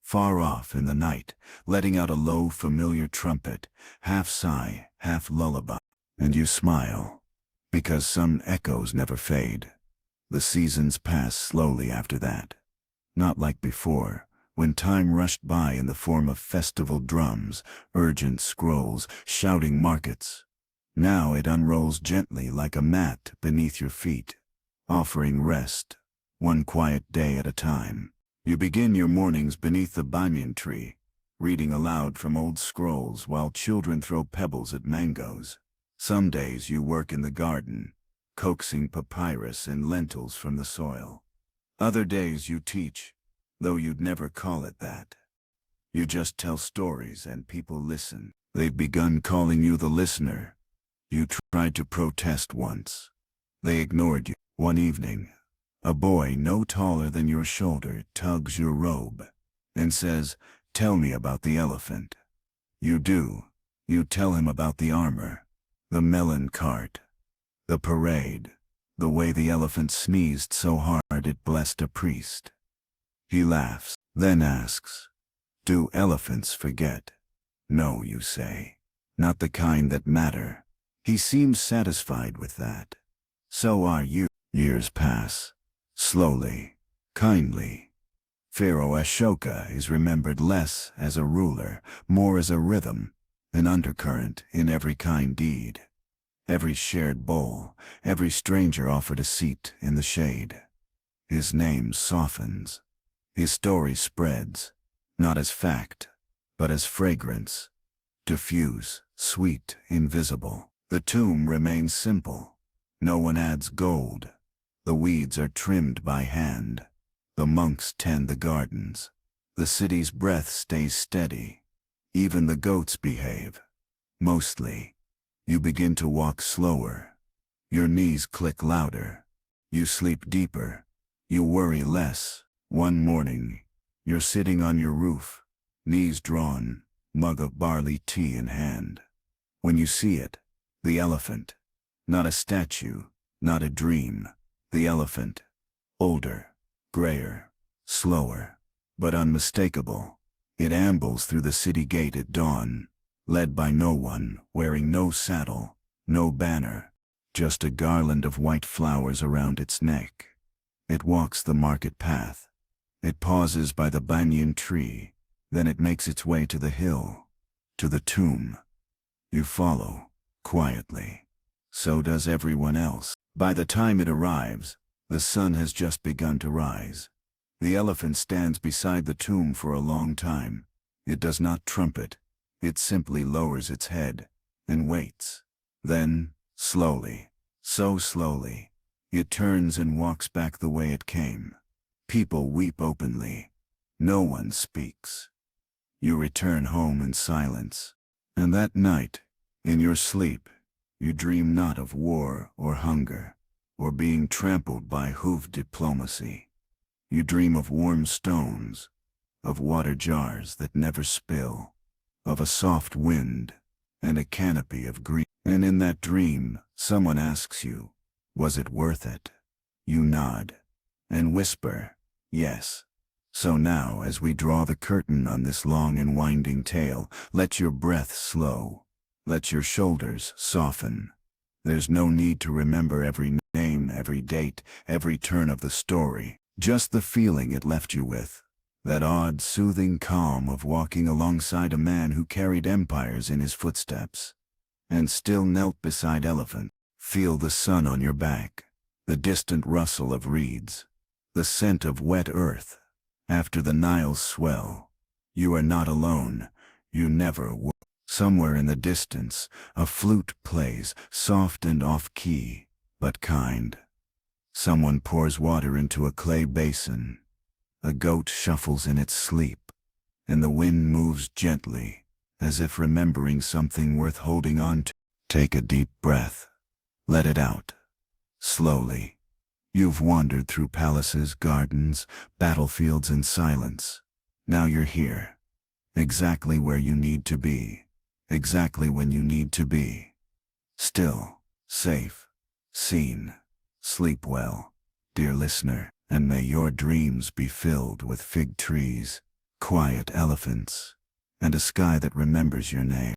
Far off in the night, letting out a low, familiar trumpet, half sigh, half lullaby. And you smile, because some echoes never fade. The seasons pass slowly after that. Not like before, when time rushed by in the form of festival drums, urgent scrolls, shouting markets. Now it unrolls gently like a mat beneath your feet, offering rest, one quiet day at a time. You begin your mornings beneath the banyan tree, reading aloud from old scrolls while children throw pebbles at mangoes. Some days you work in the garden, coaxing papyrus and lentils from the soil. Other days you teach, though you'd never call it that. You just tell stories and people listen. They've begun calling you the listener. You tried to protest once. They ignored you. One evening, a boy no taller than your shoulder tugs your robe and says, "Tell me about the elephant." You do. You tell him about the armor, the melon cart, the parade, the way the elephant sneezed so hard it blessed a priest. He laughs, then asks, "Do elephants forget?" "No," you say. "Not the kind that matter." He seems satisfied with that. So are you. Years pass. Slowly, kindly. Pharaoh Ashoka is remembered less as a ruler, more as a rhythm, an undercurrent in every kind deed. Every shared bowl, every stranger offered a seat in the shade. His name softens. His story spreads, not as fact, but as fragrance. Diffuse, sweet, invisible. The tomb remains simple. No one adds gold. The weeds are trimmed by hand. The monks tend the gardens. The city's breath stays steady. Even the goats behave. Mostly. You begin to walk slower. Your knees click louder. You sleep deeper. You worry less. One morning, you're sitting on your roof, knees drawn, mug of barley tea in hand. When you see it, the elephant. Not a statue, not a dream. The elephant. Older, grayer, slower, but unmistakable. It ambles through the city gate at dawn, led by no one, wearing no saddle, no banner, just a garland of white flowers around its neck. It walks the market path. It pauses by the banyan tree, then it makes its way to the hill, to the tomb. You follow, quietly. So does everyone else. By the time it arrives, the sun has just begun to rise. The elephant stands beside the tomb for a long time. It does not trumpet. It simply lowers its head and waits. Then, slowly, so slowly, it turns and walks back the way it came. People weep openly. No one speaks. You return home in silence. And that night, in your sleep, you dream not of war or hunger, or being trampled by hooved diplomacy. You dream of warm stones, of water jars that never spill, of a soft wind, and a canopy of green. And in that dream, someone asks you, was it worth it? You nod, and whisper, yes. So now, as we draw the curtain on this long and winding tale, let your breath slow. Let your shoulders soften. There's no need to remember every name, every date, every turn of the story. Just the feeling it left you with. That odd, soothing calm of walking alongside a man who carried empires in his footsteps. And still knelt beside elephant. Feel the sun on your back. The distant rustle of reeds. The scent of wet earth. After the Nile's swell. You are not alone. You never were. Somewhere in the distance, a flute plays, soft and off-key, but kind. Someone pours water into a clay basin. A goat shuffles in its sleep, and the wind moves gently, as if remembering something worth holding on to. Take a deep breath. Let it out. Slowly. You've wandered through palaces, gardens, battlefields in silence. Now you're here. Exactly where you need to be. Exactly when you need to be. Still, safe, seen. Sleep well, dear listener, and may your dreams be filled with fig trees, quiet elephants, and a sky that remembers your name.